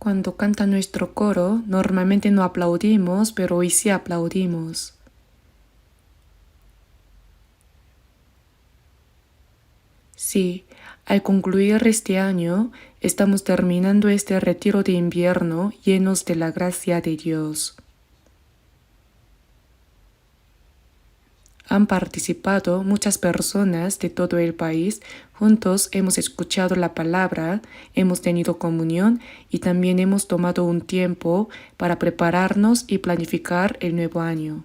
cuando canta nuestro coro, normalmente no aplaudimos, pero hoy sí aplaudimos. Sí, al concluir este año, estamos terminando este retiro de invierno llenos de la gracia de Dios. Han participado muchas personas de todo el país. Juntos hemos escuchado la palabra, hemos tenido comunión y también hemos tomado un tiempo para prepararnos y planificar el nuevo año.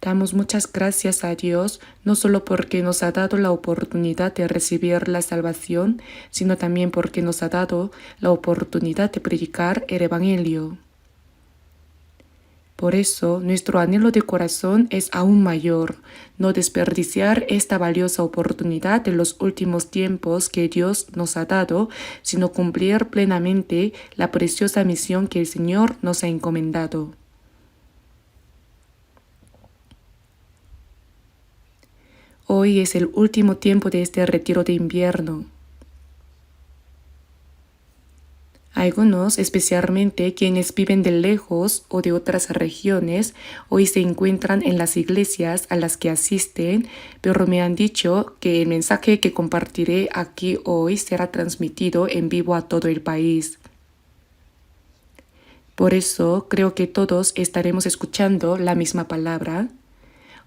Damos muchas gracias a Dios, no solo porque nos ha dado la oportunidad de recibir la salvación, sino también porque nos ha dado la oportunidad de predicar el Evangelio. Por eso, nuestro anhelo de corazón es aún mayor, no desperdiciar esta valiosa oportunidad de los últimos tiempos que Dios nos ha dado, sino cumplir plenamente la preciosa misión que el Señor nos ha encomendado. Hoy es el último tiempo de este retiro de invierno. Algunos, especialmente quienes viven de lejos o de otras regiones, hoy se encuentran en las iglesias a las que asisten, pero me han dicho que el mensaje que compartiré aquí hoy será transmitido en vivo a todo el país. Por eso creo que todos estaremos escuchando la misma palabra.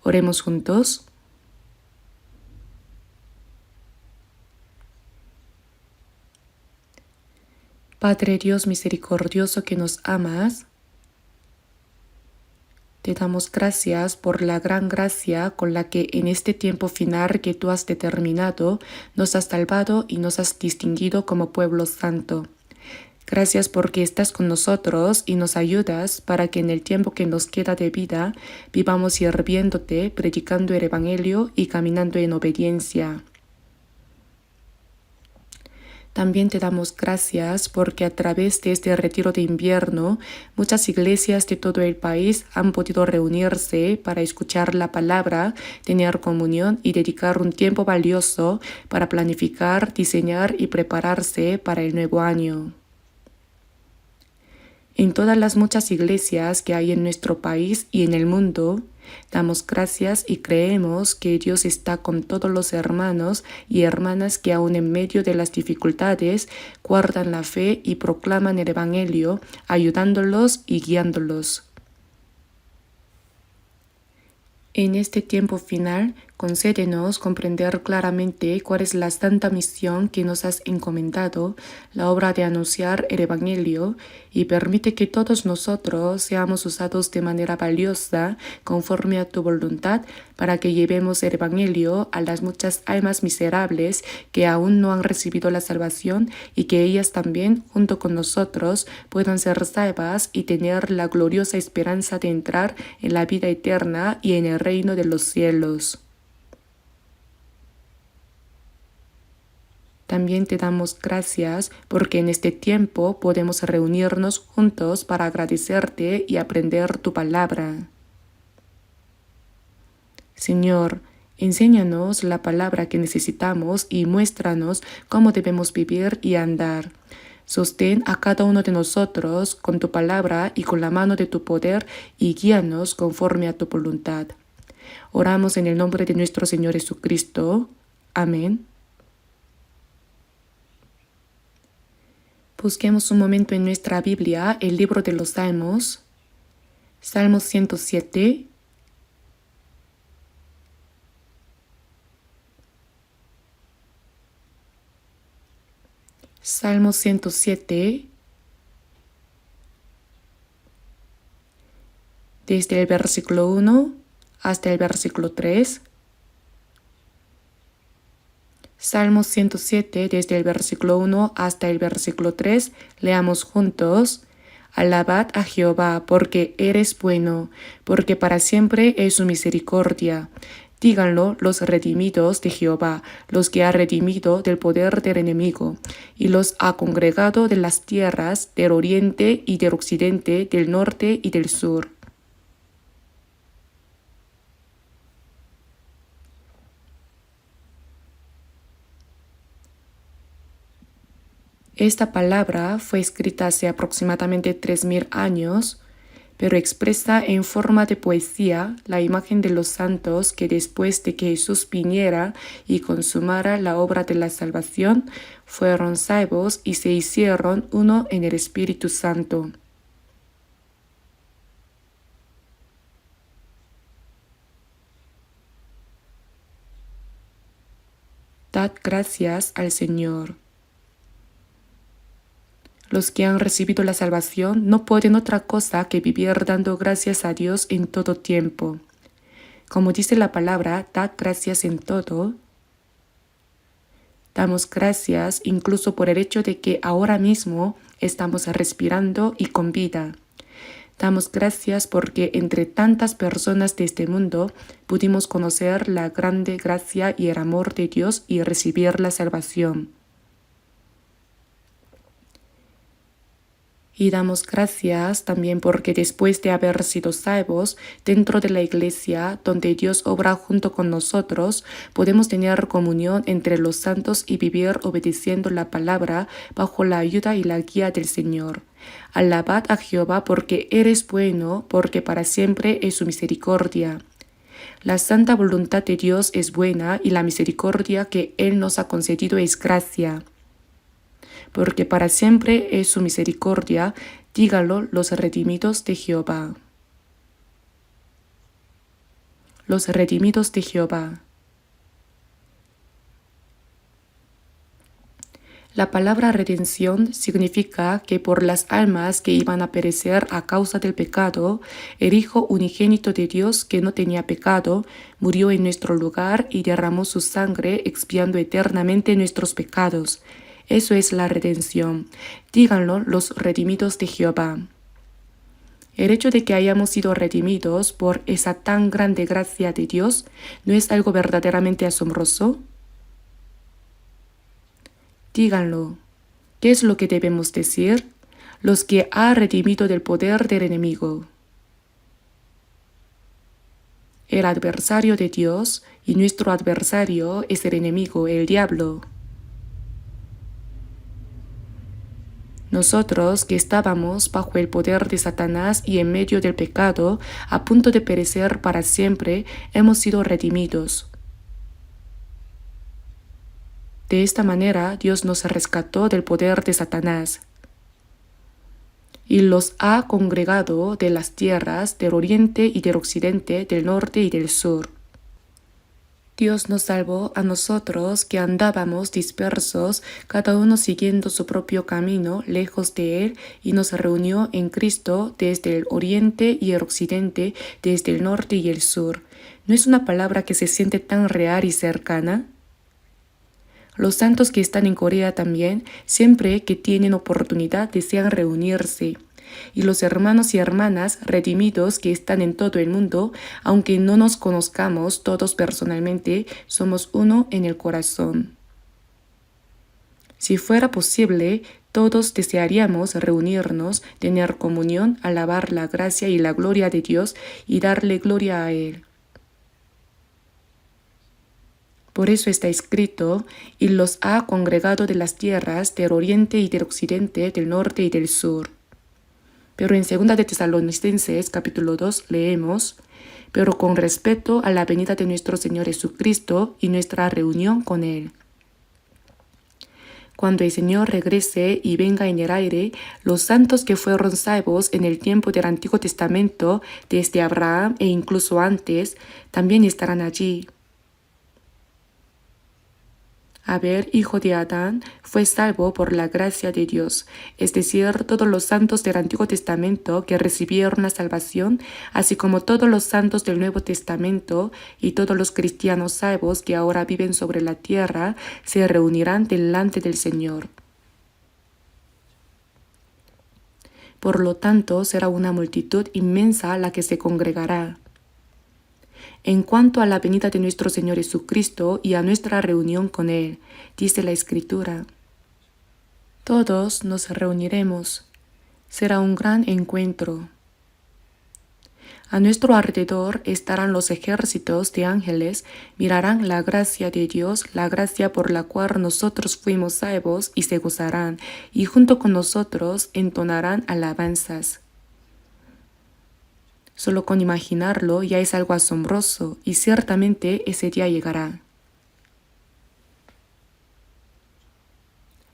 Oremos juntos. Padre Dios misericordioso que nos amas, te damos gracias por la gran gracia con la que en este tiempo final que tú has determinado nos has salvado y nos has distinguido como pueblo santo. Gracias porque estás con nosotros y nos ayudas para que en el tiempo que nos queda de vida vivamos sirviéndote, predicando el Evangelio y caminando en obediencia. También te damos gracias porque a través de este retiro de invierno, muchas iglesias de todo el país han podido reunirse para escuchar la palabra, tener comunión y dedicar un tiempo valioso para planificar, diseñar y prepararse para el nuevo año. En todas las muchas iglesias que hay en nuestro país y en el mundo, damos gracias y creemos que Dios está con todos los hermanos y hermanas que aún en medio de las dificultades guardan la fe y proclaman el Evangelio, ayudándolos y guiándolos. En este tiempo final, concédenos comprender claramente cuál es la santa misión que nos has encomendado, la obra de anunciar el Evangelio, y permite que todos nosotros seamos usados de manera valiosa conforme a tu voluntad para que llevemos el Evangelio a las muchas almas miserables que aún no han recibido la salvación y que ellas también, junto con nosotros, puedan ser salvas y tener la gloriosa esperanza de entrar en la vida eterna y en el reino de los cielos. También te damos gracias porque en este tiempo podemos reunirnos juntos para agradecerte y aprender tu palabra. Señor, enséñanos la palabra que necesitamos y muéstranos cómo debemos vivir y andar. Sostén a cada uno de nosotros con tu palabra y con la mano de tu poder y guíanos conforme a tu voluntad. Oramos en el nombre de nuestro Señor Jesucristo. Amén. Busquemos un momento en nuestra Biblia el libro de los Salmos. Salmo 107. Salmo 107. Desde el versículo 1 hasta el versículo 3. Salmo 107, desde el versículo 1 hasta el versículo 3, leamos juntos. Alabad a Jehová, porque eres bueno, porque para siempre es su misericordia. Díganlo los redimidos de Jehová, los que ha redimido del poder del enemigo, y los ha congregado de las tierras del oriente y del occidente, del norte y del sur. Esta palabra fue escrita hace aproximadamente 3000 años, pero expresa en forma de poesía la imagen de los santos que después de que Jesús viniera y consumara la obra de la salvación, fueron salvos y se hicieron uno en el Espíritu Santo. Dad gracias al Señor. Los que han recibido la salvación no pueden otra cosa que vivir dando gracias a Dios en todo tiempo. Como dice la palabra, dad gracias en todo. Damos gracias incluso por el hecho de que ahora mismo estamos respirando y con vida. Damos gracias porque entre tantas personas de este mundo pudimos conocer la grande gracia y el amor de Dios y recibir la salvación. Y damos gracias también porque después de haber sido salvos dentro de la iglesia, donde Dios obra junto con nosotros, podemos tener comunión entre los santos y vivir obedeciendo la palabra bajo la ayuda y la guía del Señor. Alabad a Jehová porque eres bueno, porque para siempre es su misericordia. La santa voluntad de Dios es buena y la misericordia que Él nos ha concedido es gracia. Porque para siempre es su misericordia, díganlo los redimidos de Jehová. Los redimidos de Jehová. La palabra redención significa que por las almas que iban a perecer a causa del pecado, el Hijo unigénito de Dios que no tenía pecado, murió en nuestro lugar y derramó su sangre expiando eternamente nuestros pecados. Eso es la redención. Díganlo los redimidos de Jehová. El hecho de que hayamos sido redimidos por esa tan grande gracia de Dios, ¿no es algo verdaderamente asombroso? Díganlo. ¿Qué es lo que debemos decir? Los que ha redimido del poder del enemigo. El adversario de Dios y nuestro adversario es el enemigo, el diablo. Nosotros que estábamos bajo el poder de Satanás y en medio del pecado, a punto de perecer para siempre, hemos sido redimidos. De esta manera, Dios nos rescató del poder de Satanás y los ha congregado de las tierras del oriente y del occidente, del norte y del sur. Dios nos salvó a nosotros que andábamos dispersos, cada uno siguiendo su propio camino, lejos de Él, y nos reunió en Cristo desde el oriente y el occidente, desde el norte y el sur. ¿No es una palabra que se siente tan real y cercana? Los santos que están en Corea también, siempre que tienen oportunidad, desean reunirse. Y los hermanos y hermanas redimidos que están en todo el mundo, aunque no nos conozcamos todos personalmente, somos uno en el corazón. Si fuera posible, todos desearíamos reunirnos, tener comunión, alabar la gracia y la gloria de Dios y darle gloria a Él. Por eso está escrito, y los ha congregado de las tierras del oriente y del occidente, del norte y del sur. Pero en 2 de Tesalonicenses capítulo 2 leemos, pero con respecto a la venida de nuestro Señor Jesucristo y nuestra reunión con Él. Cuando el Señor regrese y venga en el aire, los santos que fueron salvos en el tiempo del Antiguo Testamento, desde Abraham e incluso antes, también estarán allí. Abel, hijo de Adán, fue salvo por la gracia de Dios, es decir, todos los santos del Antiguo Testamento que recibieron la salvación, así como todos los santos del Nuevo Testamento y todos los cristianos salvos que ahora viven sobre la tierra, se reunirán delante del Señor. Por lo tanto, será una multitud inmensa la que se congregará. En cuanto a la venida de nuestro Señor Jesucristo y a nuestra reunión con Él, dice la Escritura, todos nos reuniremos. Será un gran encuentro. A nuestro alrededor estarán los ejércitos de ángeles, mirarán la gracia de Dios, la gracia por la cual nosotros fuimos salvos, y se gozarán, y junto con nosotros entonarán alabanzas. Solo con imaginarlo ya es algo asombroso, y ciertamente ese día llegará.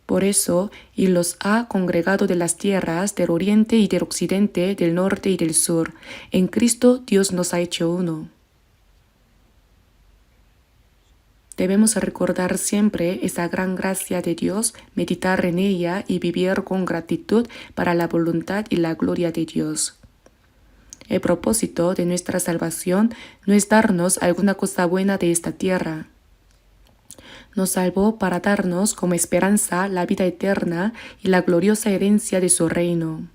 Por eso, y los ha congregado de las tierras del oriente y del occidente, del norte y del sur. En Cristo Dios nos ha hecho uno. Debemos recordar siempre esa gran gracia de Dios, meditar en ella y vivir con gratitud para la voluntad y la gloria de Dios. El propósito de nuestra salvación no es darnos alguna cosa buena de esta tierra. Nos salvó para darnos como esperanza la vida eterna y la gloriosa herencia de su reino.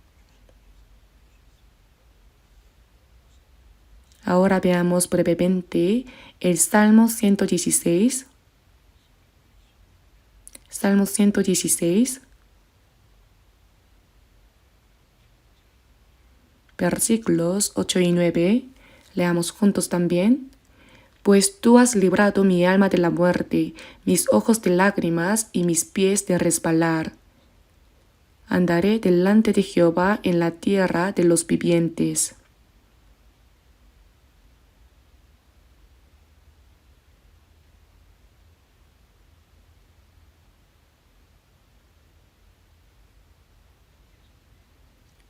Ahora veamos brevemente el Salmo 116. Salmo 116, versículos 8 y 9. Leamos juntos también. Pues tú has librado mi alma de la muerte, mis ojos de lágrimas y mis pies de resbalar. Andaré delante de Jehová en la tierra de los vivientes.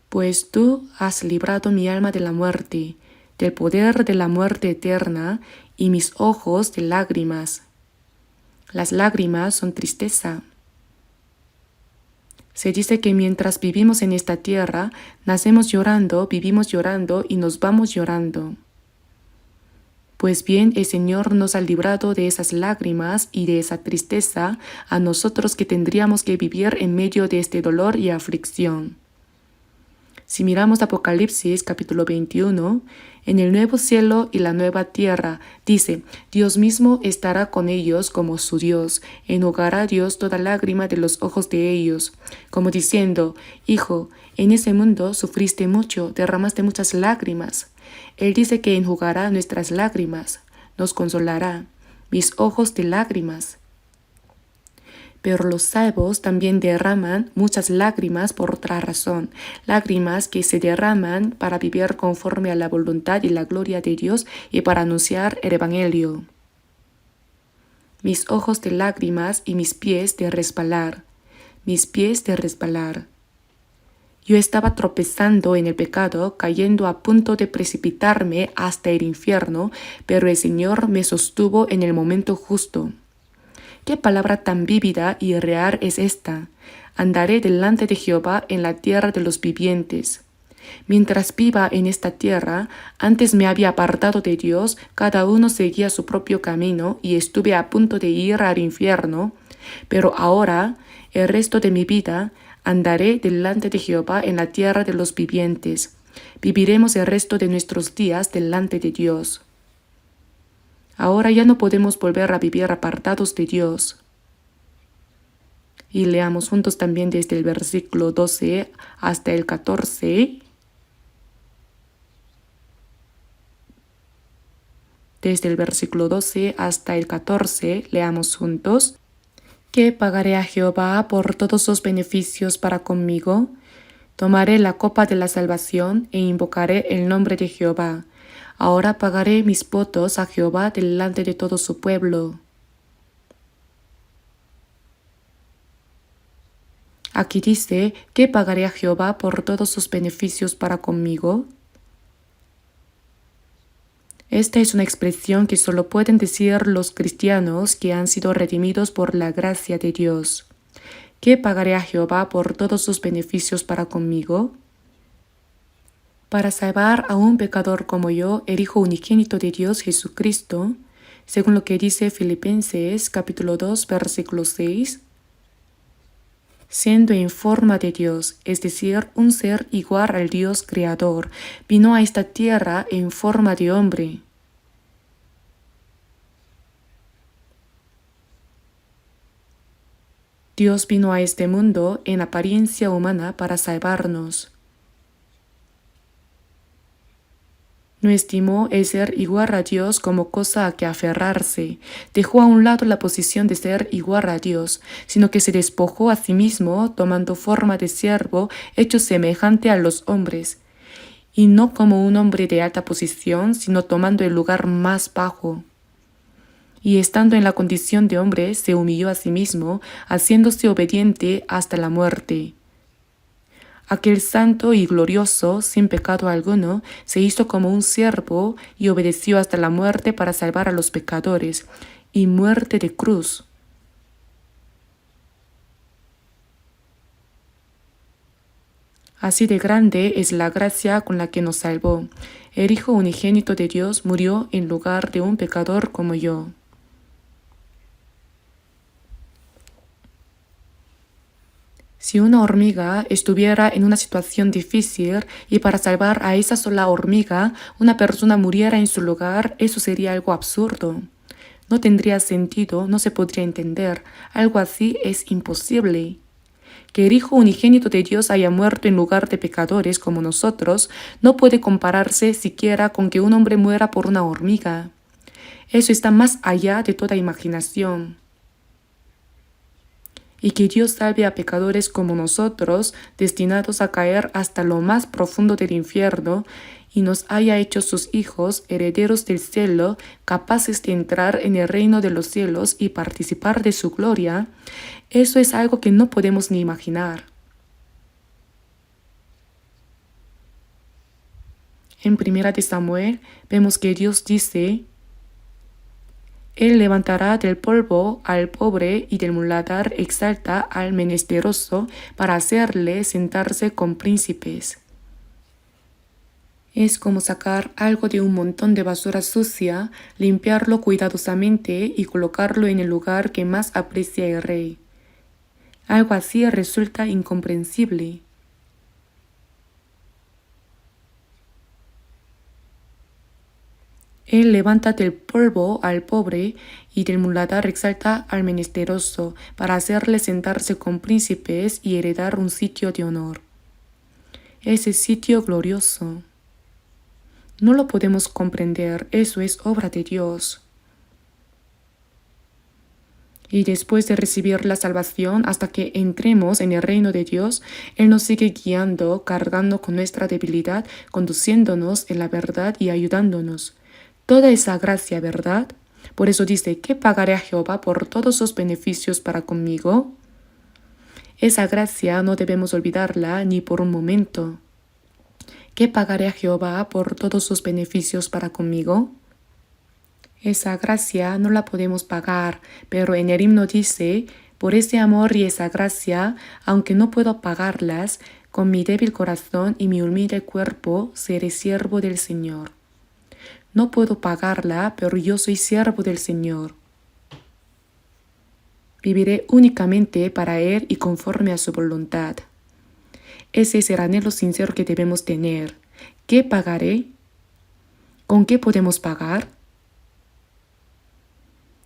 Pues tú has librado mi alma de la muerte, del poder de la muerte eterna, y mis ojos de lágrimas. Las lágrimas son tristeza. Se dice que mientras vivimos en esta tierra, nacemos llorando, vivimos llorando y nos vamos llorando. Pues bien, el Señor nos ha librado de esas lágrimas y de esa tristeza a nosotros que tendríamos que vivir en medio de este dolor y aflicción. Si miramos Apocalipsis capítulo 21, en el nuevo cielo y la nueva tierra, dice, Dios mismo estará con ellos como su Dios, enjugará Dios toda lágrima de los ojos de ellos, como diciendo, Hijo, en ese mundo sufriste mucho, derramaste muchas lágrimas. Él dice que enjugará nuestras lágrimas, nos consolará, mis ojos de lágrimas. Pero los salvos también derraman muchas lágrimas por otra razón, lágrimas que se derraman para vivir conforme a la voluntad y la gloria de Dios y para anunciar el Evangelio. Mis ojos de lágrimas y mis pies de resbalar, mis pies de resbalar. Yo estaba tropezando en el pecado, cayendo a punto de precipitarme hasta el infierno, pero el Señor me sostuvo en el momento justo. ¿Qué palabra tan vívida y real es esta? Andaré delante de Jehová en la tierra de los vivientes. Mientras viva en esta tierra, antes me había apartado de Dios, cada uno seguía su propio camino y estuve a punto de ir al infierno, pero ahora, el resto de mi vida, andaré delante de Jehová en la tierra de los vivientes. Viviremos el resto de nuestros días delante de Dios. Ahora ya no podemos volver a vivir apartados de Dios. Y leamos juntos también desde el versículo 12 hasta el 14. Desde el versículo 12 hasta el 14, leamos juntos. ¿Qué pagaré a Jehová por todos sus beneficios para conmigo? Tomaré la copa de la salvación e invocaré el nombre de Jehová. Ahora pagaré mis votos a Jehová delante de todo su pueblo. Aquí dice, ¿qué pagaré a Jehová por todos sus beneficios para conmigo? Esta es una expresión que solo pueden decir los cristianos que han sido redimidos por la gracia de Dios. ¿Qué pagaré a Jehová por todos sus beneficios para conmigo? Para salvar a un pecador como yo, el Hijo unigénito de Dios Jesucristo, según lo que dice Filipenses capítulo 2, versículo 6, siendo en forma de Dios, es decir, un ser igual al Dios creador, vino a esta tierra en forma de hombre. Dios vino a este mundo en apariencia humana para salvarnos. No estimó el ser igual a Dios como cosa a que aferrarse, dejó a un lado la posición de ser igual a Dios, sino que se despojó a sí mismo, tomando forma de siervo, hecho semejante a los hombres, y no como un hombre de alta posición, sino tomando el lugar más bajo. Y estando en la condición de hombre, se humilló a sí mismo, haciéndose obediente hasta la muerte. Aquel santo y glorioso, sin pecado alguno, se hizo como un siervo y obedeció hasta la muerte para salvar a los pecadores, y muerte de cruz. Así de grande es la gracia con la que nos salvó. El Hijo unigénito de Dios murió en lugar de un pecador como yo. Si una hormiga estuviera en una situación difícil y para salvar a esa sola hormiga una persona muriera en su lugar, eso sería algo absurdo. No tendría sentido, no se podría entender. Algo así es imposible. Que el Hijo unigénito de Dios haya muerto en lugar de pecadores como nosotros no puede compararse siquiera con que un hombre muera por una hormiga. Eso está más allá de toda imaginación. Y que Dios salve a pecadores como nosotros, destinados a caer hasta lo más profundo del infierno, y nos haya hecho sus hijos, herederos del cielo, capaces de entrar en el reino de los cielos y participar de su gloria, eso es algo que no podemos ni imaginar. En 1 de Samuel vemos que Dios dice: Él levantará del polvo al pobre y del muladar exalta al menesteroso para hacerle sentarse con príncipes. Es como sacar algo de un montón de basura sucia, limpiarlo cuidadosamente y colocarlo en el lugar que más aprecia el rey. Algo así resulta incomprensible. Él levanta del polvo al pobre y del muladar exalta al menesteroso para hacerle sentarse con príncipes y heredar un sitio de honor. Ese sitio glorioso. No lo podemos comprender, eso es obra de Dios. Y después de recibir la salvación, hasta que entremos en el reino de Dios, Él nos sigue guiando, cargando con nuestra debilidad, conduciéndonos en la verdad y ayudándonos. Toda esa gracia, ¿verdad? Por eso dice: ¿qué pagaré a Jehová por todos sus beneficios para conmigo? Esa gracia no debemos olvidarla ni por un momento. ¿Qué pagaré a Jehová por todos sus beneficios para conmigo? Esa gracia no la podemos pagar, pero en el himno dice: por ese amor y esa gracia, aunque no puedo pagarlas, con mi débil corazón y mi humilde cuerpo seré siervo del Señor. No puedo pagarla, pero yo soy siervo del Señor. Viviré únicamente para Él y conforme a su voluntad. Ese es el anhelo sincero que debemos tener. ¿Qué pagaré? ¿Con qué podemos pagar?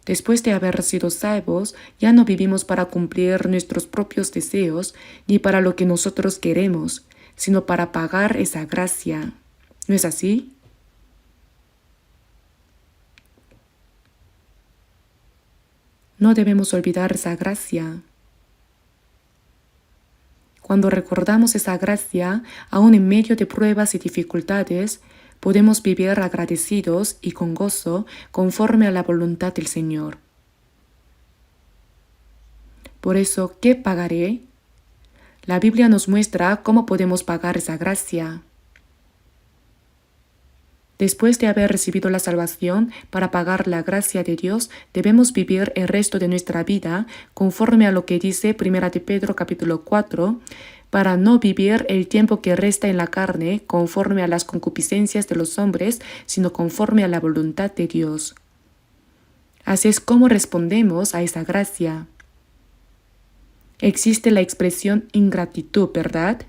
Después de haber sido salvos, ya no vivimos para cumplir nuestros propios deseos ni para lo que nosotros queremos, sino para pagar esa gracia. ¿No es así? No debemos olvidar esa gracia. Cuando recordamos esa gracia, aún en medio de pruebas y dificultades, podemos vivir agradecidos y con gozo conforme a la voluntad del Señor. Por eso, ¿qué pagaré? La Biblia nos muestra cómo podemos pagar esa gracia. Después de haber recibido la salvación, para pagar la gracia de Dios, debemos vivir el resto de nuestra vida conforme a lo que dice 1 de Pedro capítulo 4, para no vivir el tiempo que resta en la carne conforme a las concupiscencias de los hombres, sino conforme a la voluntad de Dios. Así es como respondemos a esa gracia. Existe la expresión ingratitud, ¿verdad?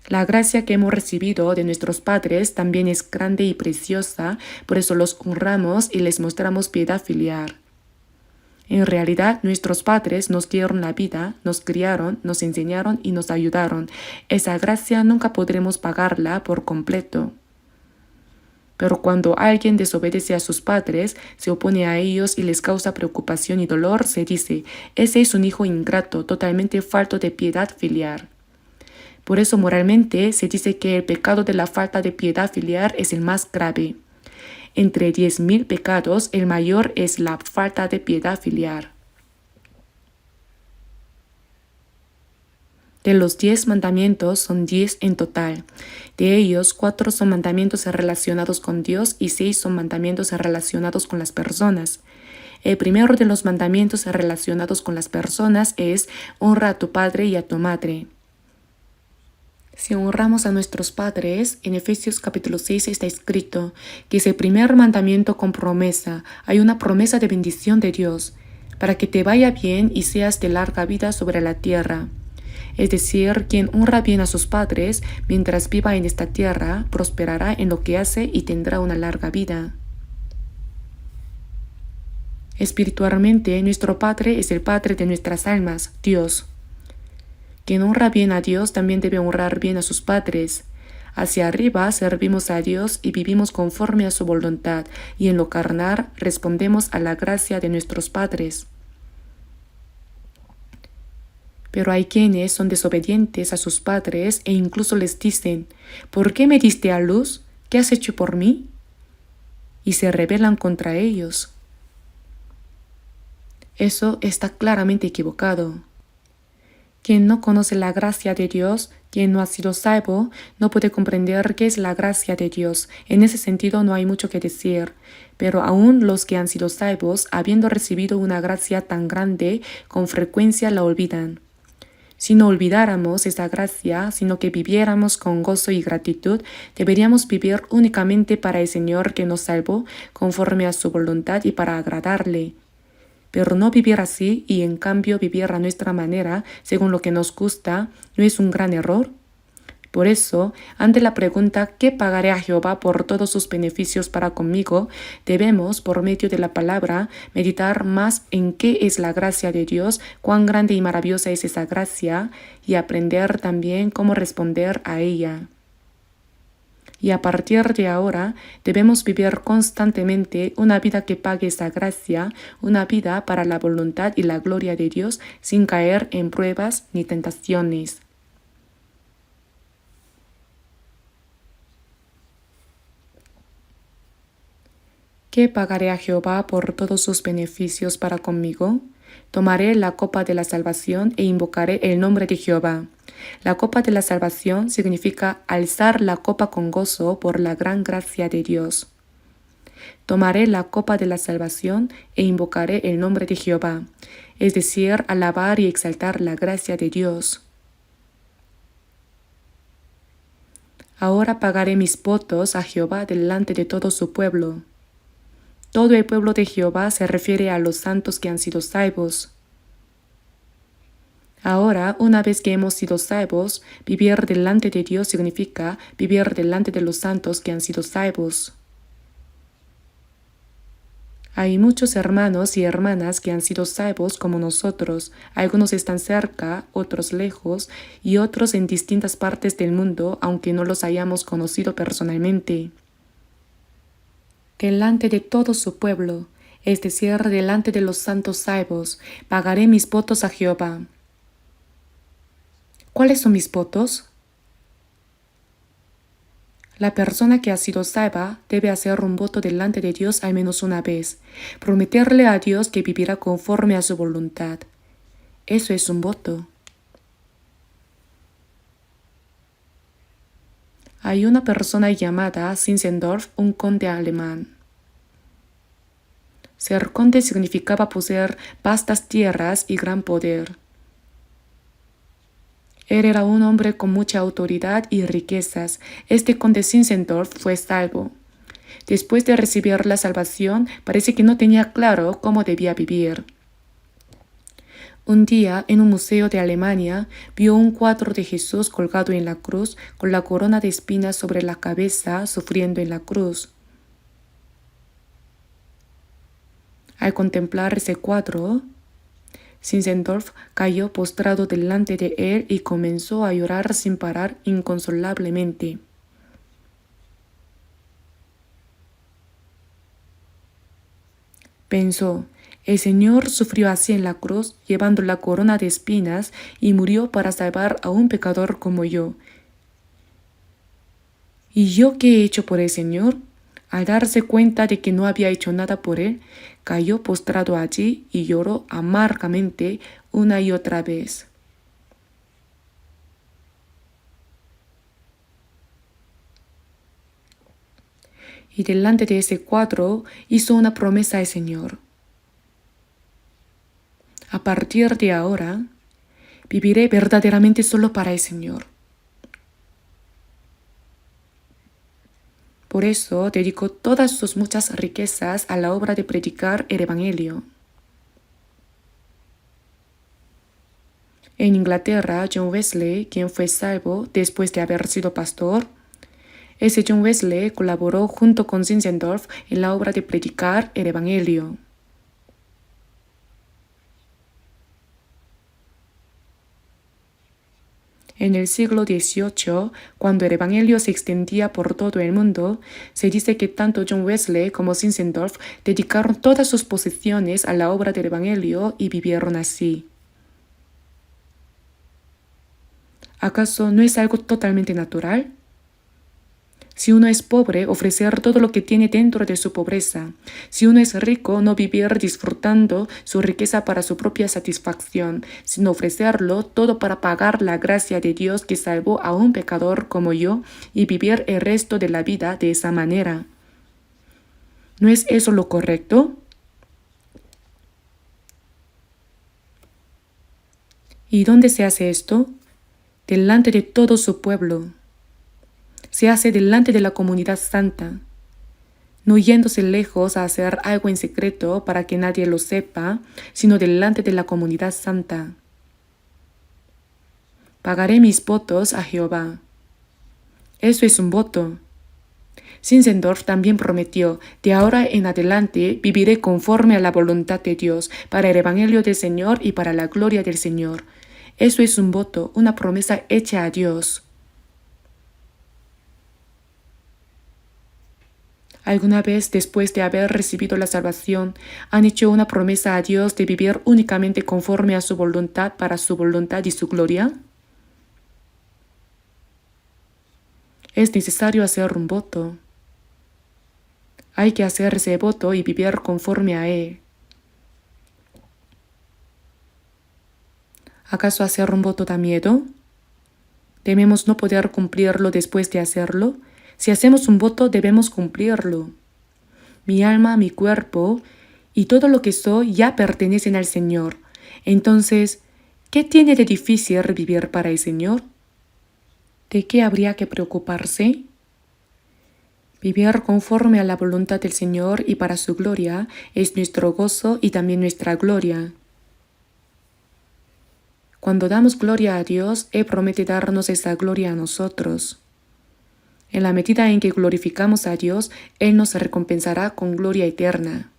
La gracia que hemos recibido de nuestros padres también es grande y preciosa, por eso los honramos y les mostramos piedad filial. En realidad, nuestros padres nos dieron la vida, nos criaron, nos enseñaron y nos ayudaron. Esa gracia nunca podremos pagarla por completo. Pero cuando alguien desobedece a sus padres, se opone a ellos y les causa preocupación y dolor, se dice, ese es un hijo ingrato, totalmente falto de piedad filial. Por eso moralmente se dice que el pecado de la falta de piedad filial es el más grave. Entre 10.000 pecados, el mayor es la falta de piedad filial. De los 10 mandamientos son 10 en total. De ellos, 4 son mandamientos relacionados con Dios y 6 son mandamientos relacionados con las personas. El primero de los mandamientos relacionados con las personas es honra a tu padre y a tu madre. Si honramos a nuestros padres, en Efesios capítulo 6 está escrito que es el primer mandamiento con promesa. Hay una promesa de bendición de Dios, para que te vaya bien y seas de larga vida sobre la tierra. Es decir, quien honra bien a sus padres mientras viva en esta tierra, prosperará en lo que hace y tendrá una larga vida. Espiritualmente, nuestro Padre es el Padre de nuestras almas, Dios. Quien honra bien a Dios también debe honrar bien a sus padres. Hacia arriba servimos a Dios y vivimos conforme a su voluntad, y en lo carnal respondemos a la gracia de nuestros padres. Pero hay quienes son desobedientes a sus padres e incluso les dicen, ¿por qué me diste a luz? ¿Qué has hecho por mí? Y se rebelan contra ellos. Eso está claramente equivocado. Quien no conoce la gracia de Dios, quien no ha sido salvo, no puede comprender qué es la gracia de Dios. En ese sentido no hay mucho que decir. Pero aún los que han sido salvos, habiendo recibido una gracia tan grande, con frecuencia la olvidan. Si no olvidáramos esa gracia, sino que viviéramos con gozo y gratitud, deberíamos vivir únicamente para el Señor que nos salvó, conforme a su voluntad y para agradarle. Pero no vivir así y en cambio vivir a nuestra manera, según lo que nos gusta, ¿no es un gran error? Por eso, ante la pregunta ¿qué pagaré a Jehová por todos sus beneficios para conmigo?, debemos, por medio de la palabra, meditar más en qué es la gracia de Dios, cuán grande y maravillosa es esa gracia, y aprender también cómo responder a ella. Y a partir de ahora debemos vivir constantemente una vida que pague esa gracia, una vida para la voluntad y la gloria de Dios sin caer en pruebas ni tentaciones. ¿Qué pagaré a Jehová por todos sus beneficios para conmigo? Tomaré la copa de la salvación e invocaré el nombre de Jehová. La copa de la salvación significa alzar la copa con gozo por la gran gracia de Dios. Tomaré la copa de la salvación e invocaré el nombre de Jehová, es decir, alabar y exaltar la gracia de Dios. Ahora pagaré mis votos a Jehová delante de todo su pueblo. Todo el pueblo de Jehová se refiere a los santos que han sido salvos. Ahora, una vez que hemos sido salvos, vivir delante de Dios significa vivir delante de los santos que han sido salvos. Hay muchos hermanos y hermanas que han sido salvos como nosotros. Algunos están cerca, otros lejos y otros en distintas partes del mundo, aunque no los hayamos conocido personalmente. Delante de todo su pueblo, es decir, delante de los santos salvos, pagaré mis votos a Jehová. ¿Cuáles son mis votos? La persona que ha sido salva debe hacer un voto delante de Dios al menos una vez, prometerle a Dios que vivirá conforme a su voluntad. Eso es un voto. Hay una persona llamada Zinzendorf, un conde alemán. Ser conde significaba poseer vastas tierras y gran poder. Él era un hombre con mucha autoridad y riquezas. Este conde Zinzendorf fue salvo. Después de recibir la salvación, parece que no tenía claro cómo debía vivir. Un día, en un museo de Alemania, vio un cuadro de Jesús colgado en la cruz, con la corona de espinas sobre la cabeza, sufriendo en la cruz. Al contemplar ese cuadro, Zinzendorf cayó postrado delante de él y comenzó a llorar sin parar inconsolablemente. Pensó, el Señor sufrió así en la cruz, llevando la corona de espinas, y murió para salvar a un pecador como yo. ¿Y yo qué he hecho por el Señor? Al darse cuenta de que no había hecho nada por él, cayó postrado allí y lloró amargamente una y otra vez. Y delante de ese cuadro hizo una promesa al Señor. A partir de ahora, viviré verdaderamente solo para el Señor. Por eso dedicó todas sus muchas riquezas a la obra de predicar el Evangelio. En Inglaterra, John Wesley, quien fue salvo después de haber sido pastor, ese John Wesley colaboró junto con Zinzendorf en la obra de predicar el Evangelio. En el siglo XVIII, cuando el Evangelio se extendía por todo el mundo, se dice que tanto John Wesley como Zinzendorf dedicaron todas sus posesiones a la obra del Evangelio y vivieron así. ¿Acaso no es algo totalmente natural? Si uno es pobre, ofrecer todo lo que tiene dentro de su pobreza. Si uno es rico, no vivir disfrutando su riqueza para su propia satisfacción, sino ofrecerlo todo para pagar la gracia de Dios que salvó a un pecador como yo y vivir el resto de la vida de esa manera. ¿No es eso lo correcto? ¿Y dónde se hace esto? Delante de todo su pueblo. Se hace delante de la comunidad santa, no yéndose lejos a hacer algo en secreto para que nadie lo sepa, sino delante de la comunidad santa. Pagaré mis votos a Jehová. Eso es un voto. Zinzendorf también prometió, de ahora en adelante viviré conforme a la voluntad de Dios, para el Evangelio del Señor y para la gloria del Señor. Eso es un voto, una promesa hecha a Dios. ¿Alguna vez después de haber recibido la salvación, han hecho una promesa a Dios de vivir únicamente conforme a su voluntad para su voluntad y su gloria? Es necesario hacer un voto. Hay que hacer ese voto y vivir conforme a él. ¿Acaso hacer un voto da miedo? ¿Tememos no poder cumplirlo después de hacerlo? Si hacemos un voto, debemos cumplirlo. Mi alma, mi cuerpo y todo lo que soy ya pertenecen al Señor. Entonces, ¿qué tiene de difícil vivir para el Señor? ¿De qué habría que preocuparse? Vivir conforme a la voluntad del Señor y para su gloria es nuestro gozo y también nuestra gloria. Cuando damos gloria a Dios, Él promete darnos esa gloria a nosotros. En la medida en que glorificamos a Dios, Él nos recompensará con gloria eterna.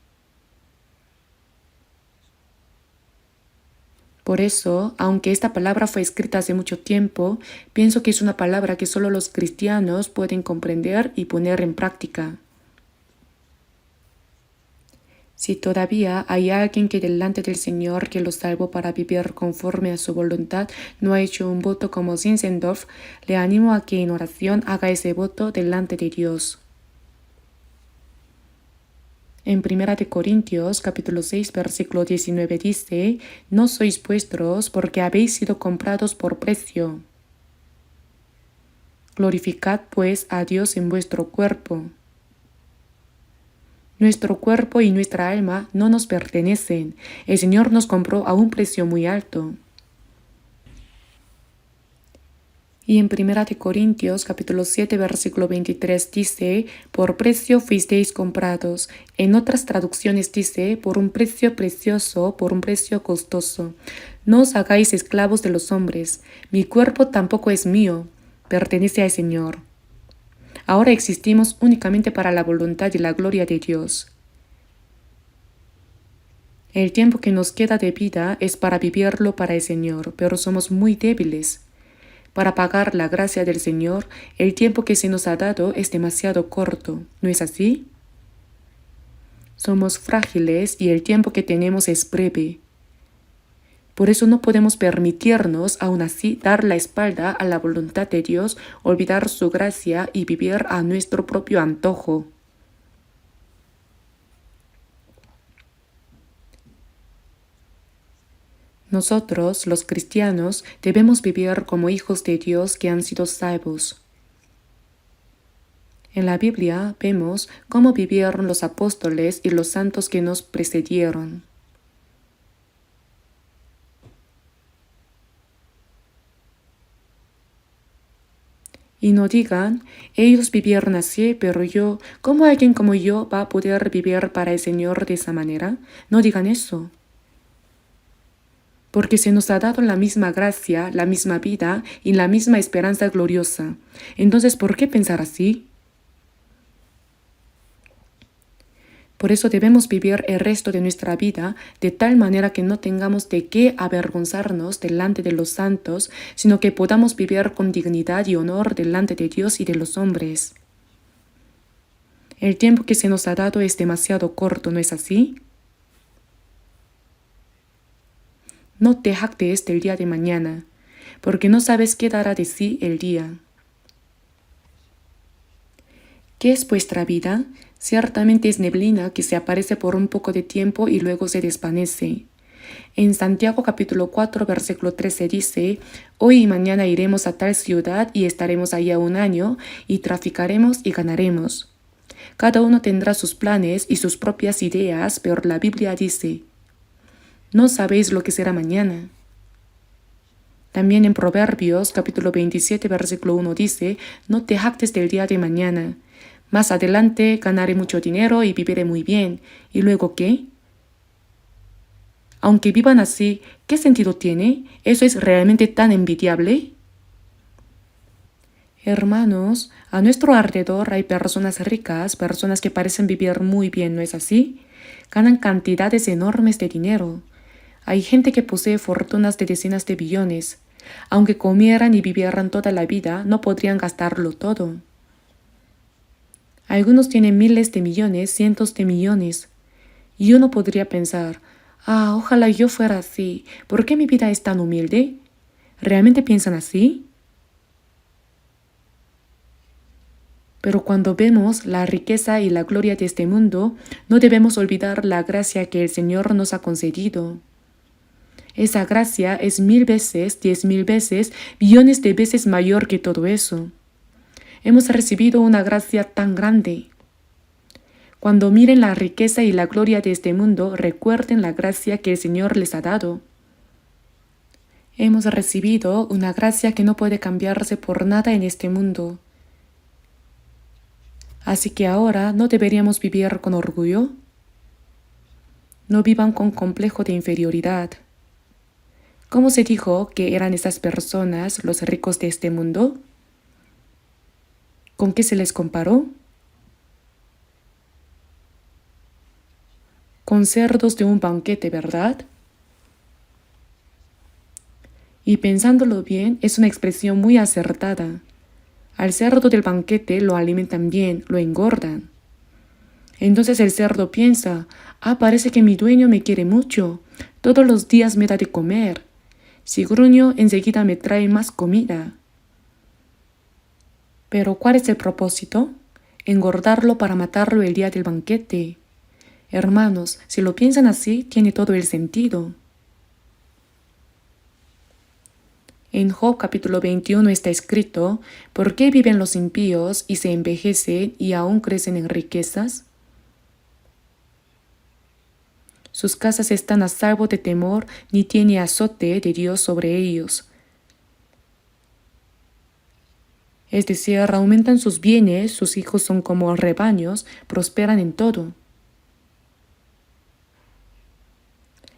Por eso, aunque esta palabra fue escrita hace mucho tiempo, pienso que es una palabra que solo los cristianos pueden comprender y poner en práctica. Si todavía hay alguien que delante del Señor que lo salvó para vivir conforme a su voluntad no ha hecho un voto como Zinzendorf, le animo a que en oración haga ese voto delante de Dios. En 1 Corintios capítulo 6 versículo 19 dice, no sois vuestros porque habéis sido comprados por precio. Glorificad pues a Dios en vuestro cuerpo. Nuestro cuerpo y nuestra alma no nos pertenecen. El Señor nos compró a un precio muy alto. Y en 1 Corintios capítulo 7 versículo 23 dice, por precio fuisteis comprados. En otras traducciones dice, por un precio precioso, por un precio costoso. No os hagáis esclavos de los hombres. Mi cuerpo tampoco es mío, pertenece al Señor. Ahora existimos únicamente para la voluntad y la gloria de Dios. El tiempo que nos queda de vida es para vivirlo para el Señor, pero somos muy débiles. Para pagar la gracia del Señor, el tiempo que se nos ha dado es demasiado corto, ¿no es así? Somos frágiles y el tiempo que tenemos es breve. Por eso no podemos permitirnos, aún así, dar la espalda a la voluntad de Dios, olvidar su gracia y vivir a nuestro propio antojo. Nosotros, los cristianos, debemos vivir como hijos de Dios que han sido salvos. En la Biblia vemos cómo vivieron los apóstoles y los santos que nos precedieron. Y no digan, ellos vivieron así, pero yo, ¿cómo alguien como yo va a poder vivir para el Señor de esa manera? No digan eso. Porque se nos ha dado la misma gracia, la misma vida y la misma esperanza gloriosa. Entonces, ¿por qué pensar así? Por eso debemos vivir el resto de nuestra vida de tal manera que no tengamos de qué avergonzarnos delante de los santos, sino que podamos vivir con dignidad y honor delante de Dios y de los hombres. El tiempo que se nos ha dado es demasiado corto, ¿no es así? No te jactes del día de mañana, porque no sabes qué dará de sí el día. ¿Qué es vuestra vida? Ciertamente es neblina que se aparece por un poco de tiempo y luego se desvanece. En Santiago capítulo 4 versículo 13 dice, hoy y mañana iremos a tal ciudad y estaremos allá un año y traficaremos y ganaremos. Cada uno tendrá sus planes y sus propias ideas, pero la Biblia dice, no sabéis lo que será mañana. También en Proverbios capítulo 27 versículo 1 dice, no te jactes del día de mañana. Más adelante ganaré mucho dinero y viviré muy bien. ¿Y luego qué? Aunque vivan así, ¿qué sentido tiene? ¿Eso es realmente tan envidiable? Hermanos, a nuestro alrededor hay personas ricas, personas que parecen vivir muy bien, ¿no es así? Ganan cantidades enormes de dinero. Hay gente que posee fortunas de decenas de billones. Aunque comieran y vivieran toda la vida, no podrían gastarlo todo. Algunos tienen miles de millones, cientos de millones. Y uno podría pensar, ojalá yo fuera así. ¿Por qué mi vida es tan humilde? ¿Realmente piensan así? Pero cuando vemos la riqueza y la gloria de este mundo, no debemos olvidar la gracia que el Señor nos ha concedido. Esa gracia es 1000 veces, 10.000 veces, billones de veces mayor que todo eso. Hemos recibido una gracia tan grande. Cuando miren la riqueza y la gloria de este mundo, recuerden la gracia que el Señor les ha dado. Hemos recibido una gracia que no puede cambiarse por nada en este mundo. Así que ahora no deberíamos vivir con orgullo. No vivan con complejo de inferioridad. ¿Cómo se dijo que eran esas personas los ricos de este mundo? ¿Con qué se les comparó? Con cerdos de un banquete, ¿verdad? Y pensándolo bien, es una expresión muy acertada. Al cerdo del banquete lo alimentan bien, lo engordan. Entonces el cerdo piensa, parece que mi dueño me quiere mucho, todos los días me da de comer. Si gruño, enseguida me trae más comida. Pero ¿cuál es el propósito? Engordarlo para matarlo el día del banquete. Hermanos, si lo piensan así, tiene todo el sentido. En Job capítulo 21 está escrito, ¿por qué viven los impíos y se envejecen y aún crecen en riquezas? Sus casas están a salvo de temor, ni tiene azote de Dios sobre ellos. Es decir, aumentan sus bienes, sus hijos son como rebaños, prosperan en todo.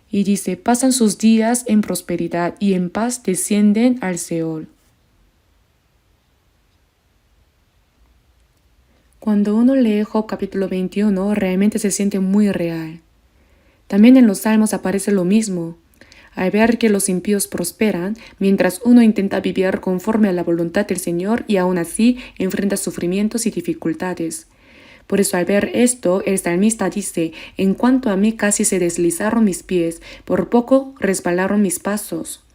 Y dice, pasan sus días en prosperidad y en paz descienden al Seol. Cuando uno lee Job capítulo 21, realmente se siente muy real. También en los Salmos aparece lo mismo. Al ver que los impíos prosperan, mientras uno intenta vivir conforme a la voluntad del Señor y aún así enfrenta sufrimientos y dificultades. Por eso al ver esto, el salmista dice, en cuanto a mí casi se deslizaron mis pies, por poco resbalaron mis pasos.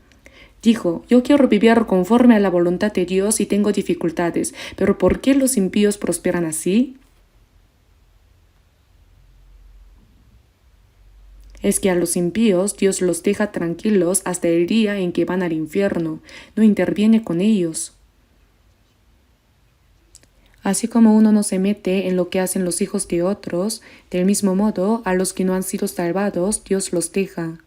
Dijo, yo quiero vivir conforme a la voluntad de Dios y tengo dificultades, pero ¿por qué los impíos prosperan así? Es que a los impíos Dios los deja tranquilos hasta el día en que van al infierno, no interviene con ellos. Así como uno no se mete en lo que hacen los hijos de otros, del mismo modo a los que no han sido salvados Dios los deja.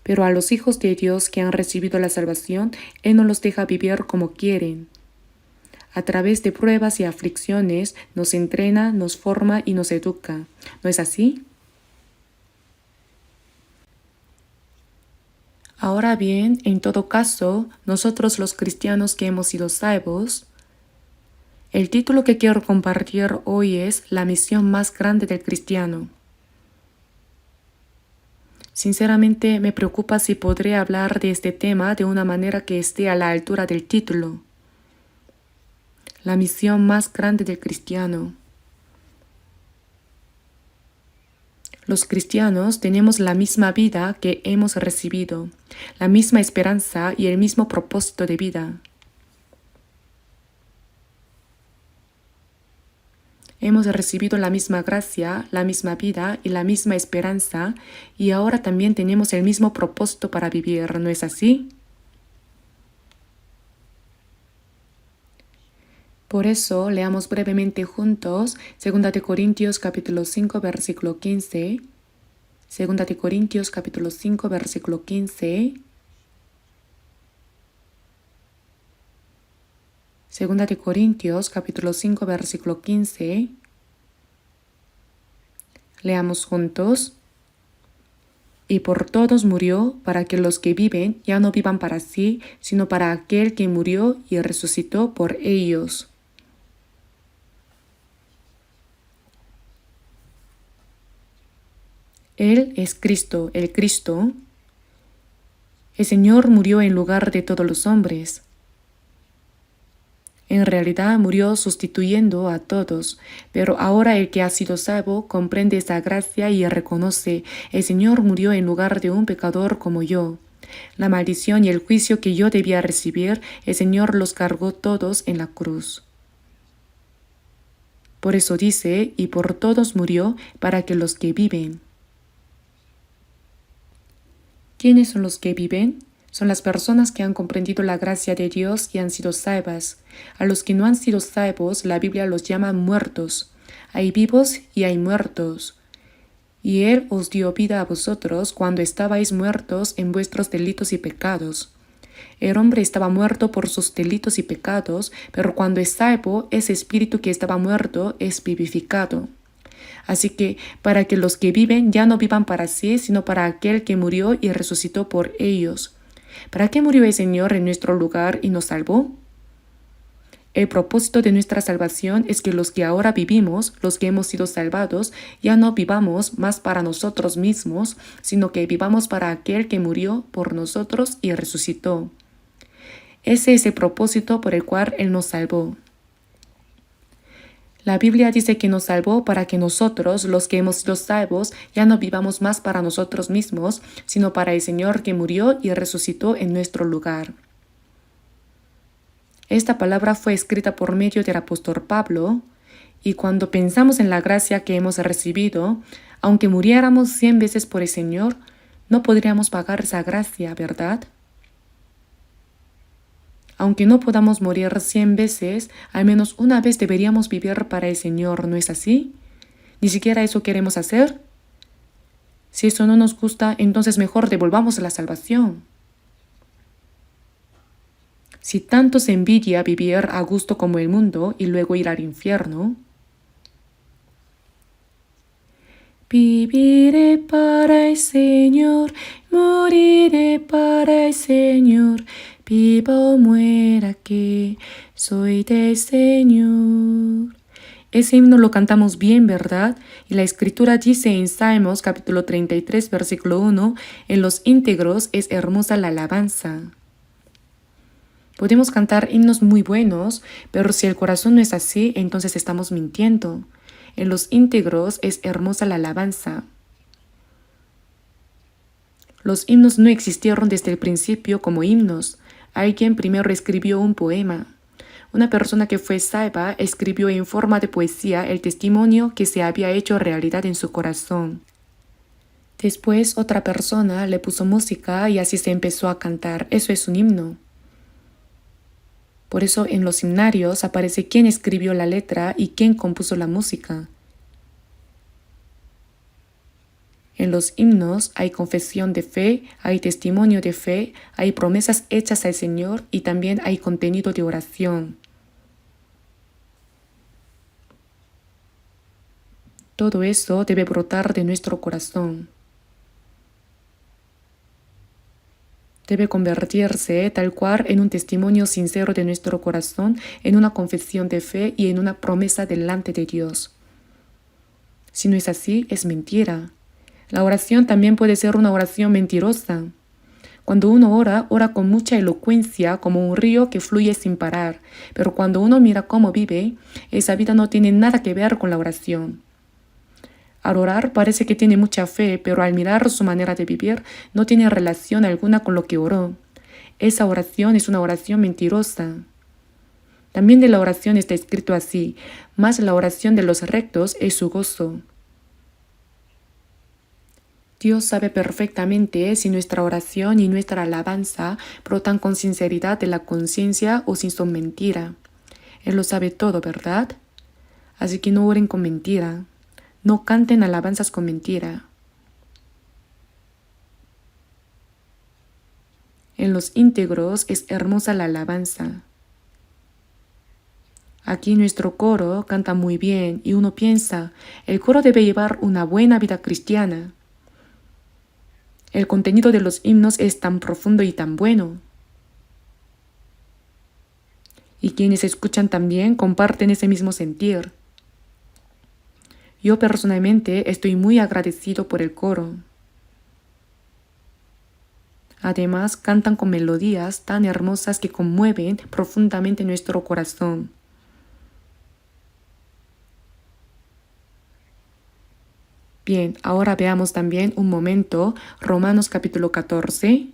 Pero a los hijos de Dios que han recibido la salvación, Él no los deja vivir como quieren. A través de pruebas y aflicciones nos entrena, nos forma y nos educa. ¿No es así? Ahora bien, en todo caso, nosotros los cristianos que hemos sido salvos, el título que quiero compartir hoy es La misión más grande del cristiano. Sinceramente me preocupa si podré hablar de este tema de una manera que esté a la altura del título. La misión más grande del cristiano. Los cristianos tenemos la misma vida que hemos recibido, la misma esperanza y el mismo propósito de vida. Hemos recibido la misma gracia, la misma vida y la misma esperanza, y ahora también tenemos el mismo propósito para vivir, ¿no es así? Por eso leamos brevemente juntos 2 de Corintios capítulo 5 versículo 15, 2 de Corintios capítulo 5 versículo 15, 2 de Corintios capítulo 5 versículo 15. Leamos juntos. Y por todos murió, para que los que viven ya no vivan para sí, sino para aquel que murió y resucitó por ellos. Él es Cristo, el Cristo. El Señor murió en lugar de todos los hombres. En realidad murió sustituyendo a todos, pero ahora el que ha sido salvo comprende esa gracia y reconoce, el Señor murió en lugar de un pecador como yo. La maldición y el juicio que yo debía recibir, el Señor los cargó todos en la cruz. Por eso dice, y por todos murió, para que los que viven. ¿Quiénes son los que viven? Son las personas que han comprendido la gracia de Dios y han sido salvas. A los que no han sido salvos, la Biblia los llama muertos. Hay vivos y hay muertos. Y Él os dio vida a vosotros cuando estabais muertos en vuestros delitos y pecados. El hombre estaba muerto por sus delitos y pecados, pero cuando es salvo, ese espíritu que estaba muerto es vivificado. Así que para que los que viven ya no vivan para sí, sino para aquel que murió y resucitó por ellos. ¿Para qué murió el Señor en nuestro lugar y nos salvó? El propósito de nuestra salvación es que los que ahora vivimos, los que hemos sido salvados, ya no vivamos más para nosotros mismos, sino que vivamos para aquel que murió por nosotros y resucitó. Ese es el propósito por el cual Él nos salvó. La Biblia dice que nos salvó para que nosotros, los que hemos sido salvos, ya no vivamos más para nosotros mismos, sino para el Señor que murió y resucitó en nuestro lugar. Esta palabra fue escrita por medio del apóstol Pablo, y cuando pensamos en la gracia que hemos recibido, aunque muriéramos 100 veces por el Señor, no podríamos pagar esa gracia, ¿verdad? Aunque no podamos morir 100 veces, al menos una vez deberíamos vivir para el Señor, ¿no es así? ¿Ni siquiera eso queremos hacer? Si eso no nos gusta, entonces mejor devolvamos la salvación. Si tanto se envidia vivir a gusto como el mundo y luego ir al infierno, viviré para el Señor, moriré para el Señor, viva o muera que soy del Señor. Ese himno lo cantamos bien, ¿verdad? Y la Escritura dice en Salmos capítulo 33, versículo 1, en los íntegros es hermosa la alabanza. Podemos cantar himnos muy buenos, pero si el corazón no es así, entonces estamos mintiendo. En los íntegros es hermosa la alabanza. Los himnos no existieron desde el principio como himnos. Alguien primero escribió un poema. Una persona que fue salva escribió en forma de poesía el testimonio que se había hecho realidad en su corazón. Después otra persona le puso música y así se empezó a cantar. Eso es un himno. Por eso en los himnarios aparece quién escribió la letra y quién compuso la música. En los himnos hay confesión de fe, hay testimonio de fe, hay promesas hechas al Señor y también hay contenido de oración. Todo eso debe brotar de nuestro corazón. Debe convertirse tal cual en un testimonio sincero de nuestro corazón, en una confesión de fe y en una promesa delante de Dios. Si no es así, es mentira. La oración también puede ser una oración mentirosa. Cuando uno ora, ora con mucha elocuencia, como un río que fluye sin parar. Pero cuando uno mira cómo vive, esa vida no tiene nada que ver con la oración. Al orar parece que tiene mucha fe, pero al mirar su manera de vivir no tiene relación alguna con lo que oró. Esa oración es una oración mentirosa. También de la oración está escrito así: mas la oración de los rectos es su gozo. Dios sabe perfectamente si nuestra oración y nuestra alabanza brotan con sinceridad de la conciencia o si son mentira. Él lo sabe todo, ¿verdad? Así que no oren con mentira. No canten alabanzas con mentira. En los íntegros es hermosa la alabanza. Aquí nuestro coro canta muy bien y uno piensa, el coro debe llevar una buena vida cristiana. El contenido de los himnos es tan profundo y tan bueno. Y quienes escuchan también comparten ese mismo sentir. Yo personalmente estoy muy agradecido por el coro. Además, cantan con melodías tan hermosas que conmueven profundamente nuestro corazón. Bien, ahora veamos también un momento Romanos capítulo 14.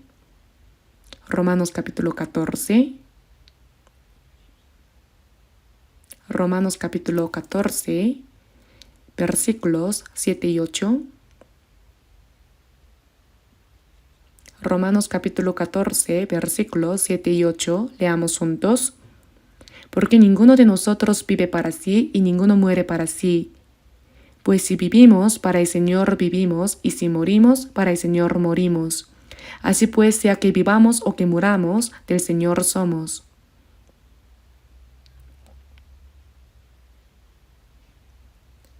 Romanos capítulo 14. Romanos capítulo 14, versículos 7 y 8. Romanos capítulo 14, versículos 7 y 8. Leamos juntos. Porque ninguno de nosotros vive para sí y ninguno muere para sí. Pues si vivimos, para el Señor vivimos, y si morimos, para el Señor morimos. Así pues, sea que vivamos o que muramos, del Señor somos.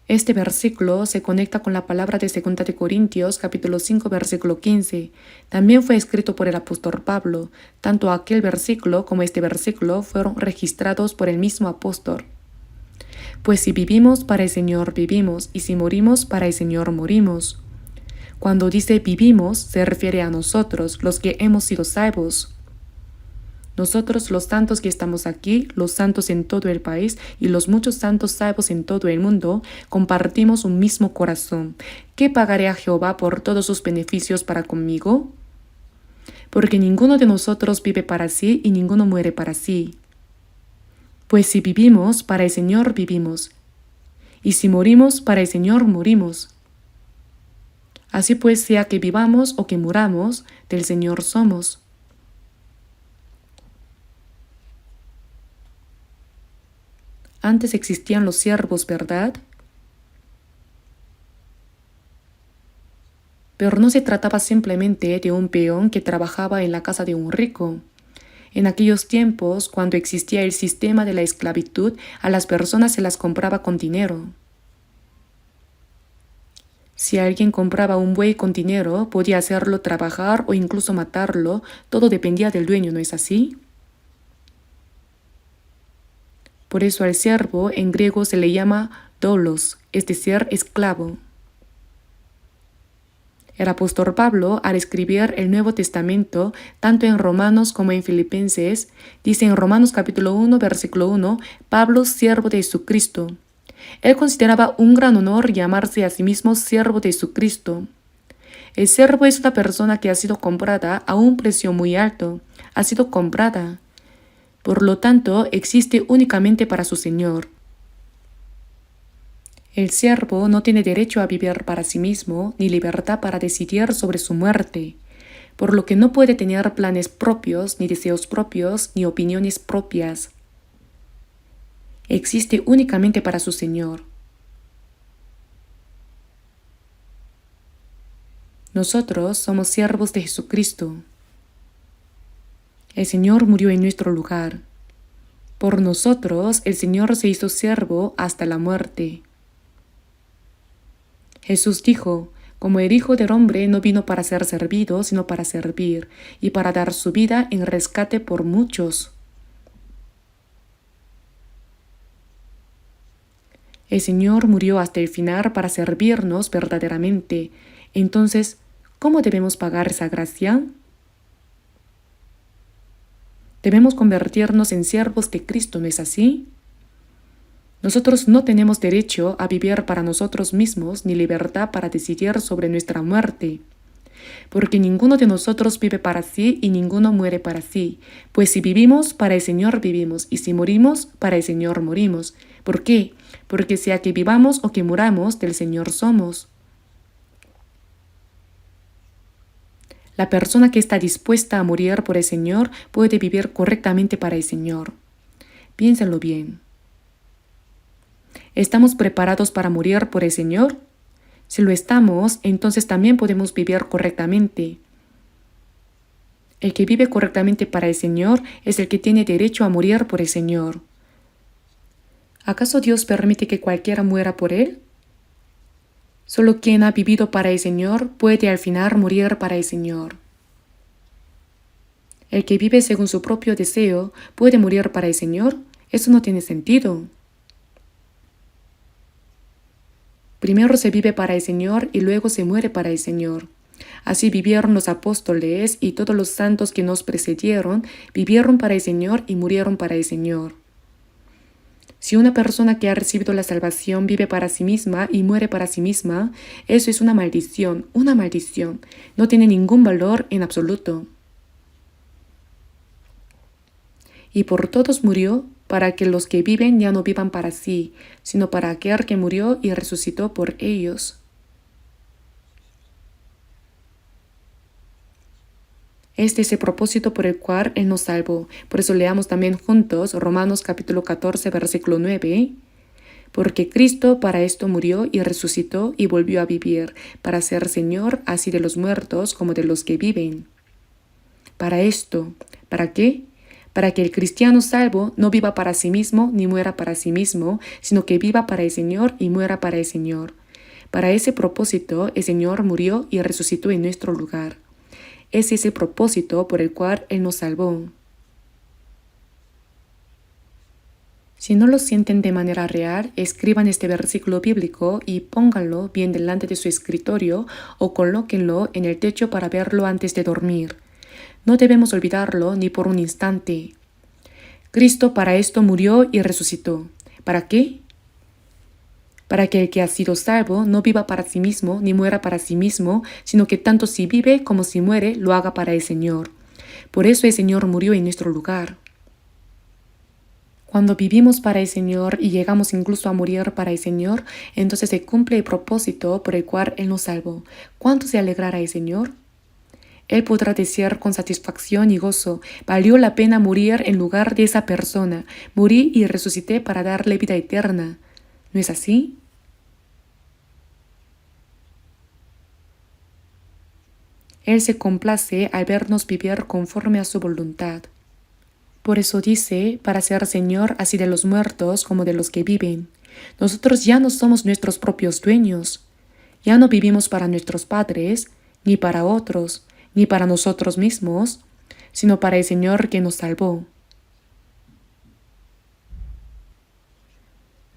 Este versículo se conecta con la palabra de 2 de Corintios, capítulo 5, versículo 15. También fue escrito por el apóstol Pablo. Tanto aquel versículo como este versículo fueron registrados por el mismo apóstol. Pues si vivimos, para el Señor vivimos, y si morimos, para el Señor morimos. Cuando dice vivimos, se refiere a nosotros, los que hemos sido salvos. Nosotros, los santos que estamos aquí, los santos en todo el país y los muchos santos salvos en todo el mundo, compartimos un mismo corazón. ¿Qué pagaré a Jehová por todos sus beneficios para conmigo? Porque ninguno de nosotros vive para sí y ninguno muere para sí. Pues si vivimos, para el Señor vivimos, y si morimos, para el Señor morimos. Así pues, sea que vivamos o que muramos, del Señor somos. Antes existían los siervos, ¿verdad? Pero no se trataba simplemente de un peón que trabajaba en la casa de un rico. En aquellos tiempos, cuando existía el sistema de la esclavitud, a las personas se las compraba con dinero. Si alguien compraba un buey con dinero, podía hacerlo trabajar o incluso matarlo, todo dependía del dueño, ¿no es así? Por eso al siervo en griego se le llama doulos, es decir, esclavo. El apóstol Pablo, al escribir el Nuevo Testamento, tanto en Romanos como en Filipenses, dice en Romanos capítulo 1, versículo 1, Pablo, siervo de Jesucristo. Él consideraba un gran honor llamarse a sí mismo siervo de Jesucristo. El siervo es una persona que ha sido comprada a un precio muy alto, ha sido comprada. Por lo tanto, existe únicamente para su Señor. El siervo no tiene derecho a vivir para sí mismo ni libertad para decidir sobre su muerte, por lo que no puede tener planes propios, ni deseos propios, ni opiniones propias. Existe únicamente para su Señor. Nosotros somos siervos de Jesucristo. El Señor murió en nuestro lugar. Por nosotros el Señor se hizo siervo hasta la muerte. Jesús dijo, como el Hijo del Hombre no vino para ser servido, sino para servir, y para dar su vida en rescate por muchos. El Señor murió hasta el final para servirnos verdaderamente. Entonces, ¿cómo debemos pagar esa gracia? Debemos convertirnos en siervos de Cristo, ¿no es así? Nosotros no tenemos derecho a vivir para nosotros mismos ni libertad para decidir sobre nuestra muerte, porque ninguno de nosotros vive para sí y ninguno muere para sí, pues si vivimos, para el Señor vivimos, y si morimos, para el Señor morimos. ¿Por qué? Porque sea que vivamos o que muramos, del Señor somos. La persona que está dispuesta a morir por el Señor puede vivir correctamente para el Señor. Piénsenlo bien. ¿Estamos preparados para morir por el Señor? Si lo estamos, entonces también podemos vivir correctamente. El que vive correctamente para el Señor es el que tiene derecho a morir por el Señor. ¿Acaso Dios permite que cualquiera muera por Él? Solo quien ha vivido para el Señor puede al final morir para el Señor. El que vive según su propio deseo puede morir para el Señor. Eso no tiene sentido. Primero se vive para el Señor y luego se muere para el Señor. Así vivieron los apóstoles y todos los santos que nos precedieron, vivieron para el Señor y murieron para el Señor. Si una persona que ha recibido la salvación vive para sí misma y muere para sí misma, eso es una maldición, una maldición. No tiene ningún valor en absoluto. Y por todos murió, para que los que viven ya no vivan para sí, sino para aquel que murió y resucitó por ellos. Este es el propósito por el cual Él nos salvó. Por eso leamos también juntos Romanos capítulo 14, versículo 9. Porque Cristo para esto murió y resucitó y volvió a vivir, para ser Señor así de los muertos como de los que viven. Para esto, ¿para qué? Para que el cristiano salvo no viva para sí mismo ni muera para sí mismo, sino que viva para el Señor y muera para el Señor. Para ese propósito el Señor murió y resucitó en nuestro lugar. Es ese propósito por el cual Él nos salvó. Si no lo sienten de manera real, escriban este versículo bíblico y pónganlo bien delante de su escritorio o colóquenlo en el techo para verlo antes de dormir. No debemos olvidarlo ni por un instante. Cristo para esto murió y resucitó. ¿Para qué? Para que el que ha sido salvo no viva para sí mismo ni muera para sí mismo, sino que tanto si vive como si muere lo haga para el Señor. Por eso el Señor murió en nuestro lugar. Cuando vivimos para el Señor y llegamos incluso a morir para el Señor, entonces se cumple el propósito por el cual Él nos salvó. ¿Cuánto se alegrará el Señor? Él podrá decir con satisfacción y gozo, valió la pena morir en lugar de esa persona, morí y resucité para darle vida eterna. ¿No es así? Él se complace al vernos vivir conforme a su voluntad. Por eso dice, para ser Señor así de los muertos como de los que viven. Nosotros ya no somos nuestros propios dueños. Ya no vivimos para nuestros padres, ni para otros, ni para nosotros mismos, sino para el Señor que nos salvó.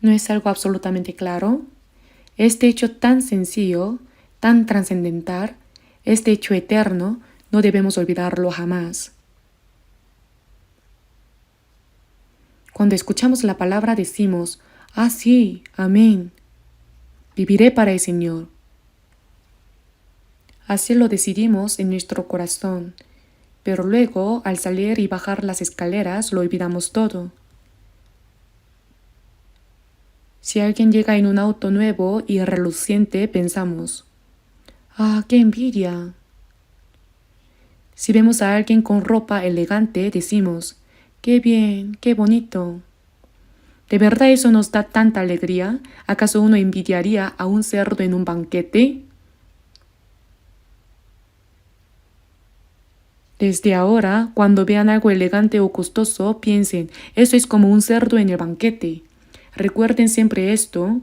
¿No es algo absolutamente claro? Este hecho tan sencillo, tan trascendental, este hecho eterno, no debemos olvidarlo jamás. Cuando escuchamos la palabra decimos, Ah, sí, amén. Viviré para el Señor. Así lo decidimos en nuestro corazón, pero luego, al salir y bajar las escaleras, lo olvidamos todo. Si alguien llega en un auto nuevo y reluciente, pensamos, ¡ah, qué envidia! Si vemos a alguien con ropa elegante, decimos, ¡qué bien, qué bonito! ¿De verdad eso nos da tanta alegría? ¿Acaso uno envidiaría a un cerdo en un banquete? Desde ahora, cuando vean algo elegante o costoso, piensen, eso es como un cerdo en el banquete. Recuerden siempre esto.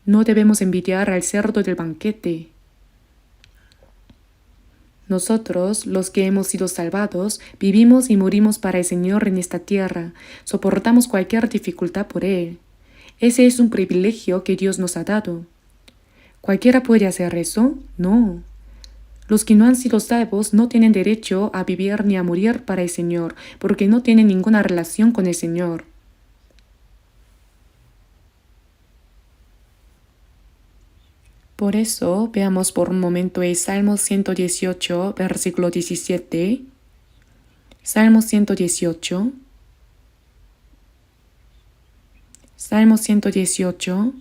No debemos envidiar al cerdo del banquete. Nosotros, los que hemos sido salvados, vivimos y morimos para el Señor en esta tierra, soportamos cualquier dificultad por Él. Ese es un privilegio que Dios nos ha dado. ¿Cualquiera puede hacer eso? No. Los que no han sido salvos no tienen derecho a vivir ni a morir para el Señor, porque no tienen ninguna relación con el Señor. Por eso, veamos por un momento el Salmo 118, versículo 17. Salmo 118. Salmo 118.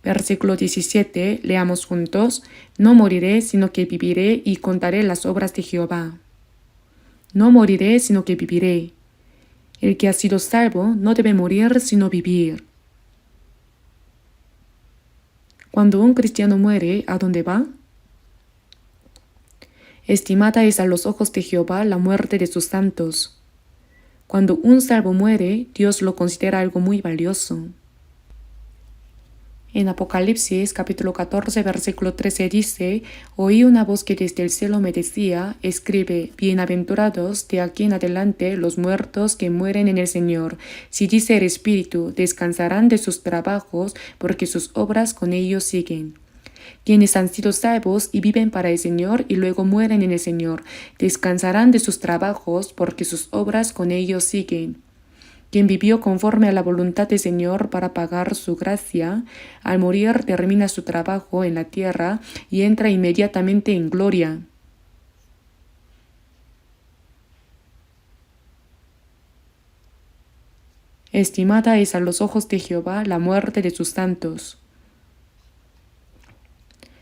Versículo 17, leamos juntos, no moriré, sino que viviré y contaré las obras de Jehová. No moriré, sino que viviré. El que ha sido salvo no debe morir, sino vivir. Cuando un cristiano muere, ¿a dónde va? Estimada es a los ojos de Jehová la muerte de sus santos. Cuando un salvo muere, Dios lo considera algo muy valioso. En Apocalipsis capítulo 14 versículo 13 dice, oí una voz que desde el cielo me decía, escribe, bienaventurados de aquí en adelante los muertos que mueren en el Señor. Si dice el Espíritu, descansarán de sus trabajos, porque sus obras con ellos siguen. Quienes han sido salvos y viven para el Señor y luego mueren en el Señor, descansarán de sus trabajos, porque sus obras con ellos siguen. Quien vivió conforme a la voluntad del Señor para pagar su gracia, al morir termina su trabajo en la tierra y entra inmediatamente en gloria. Estimada es a los ojos de Jehová la muerte de sus santos.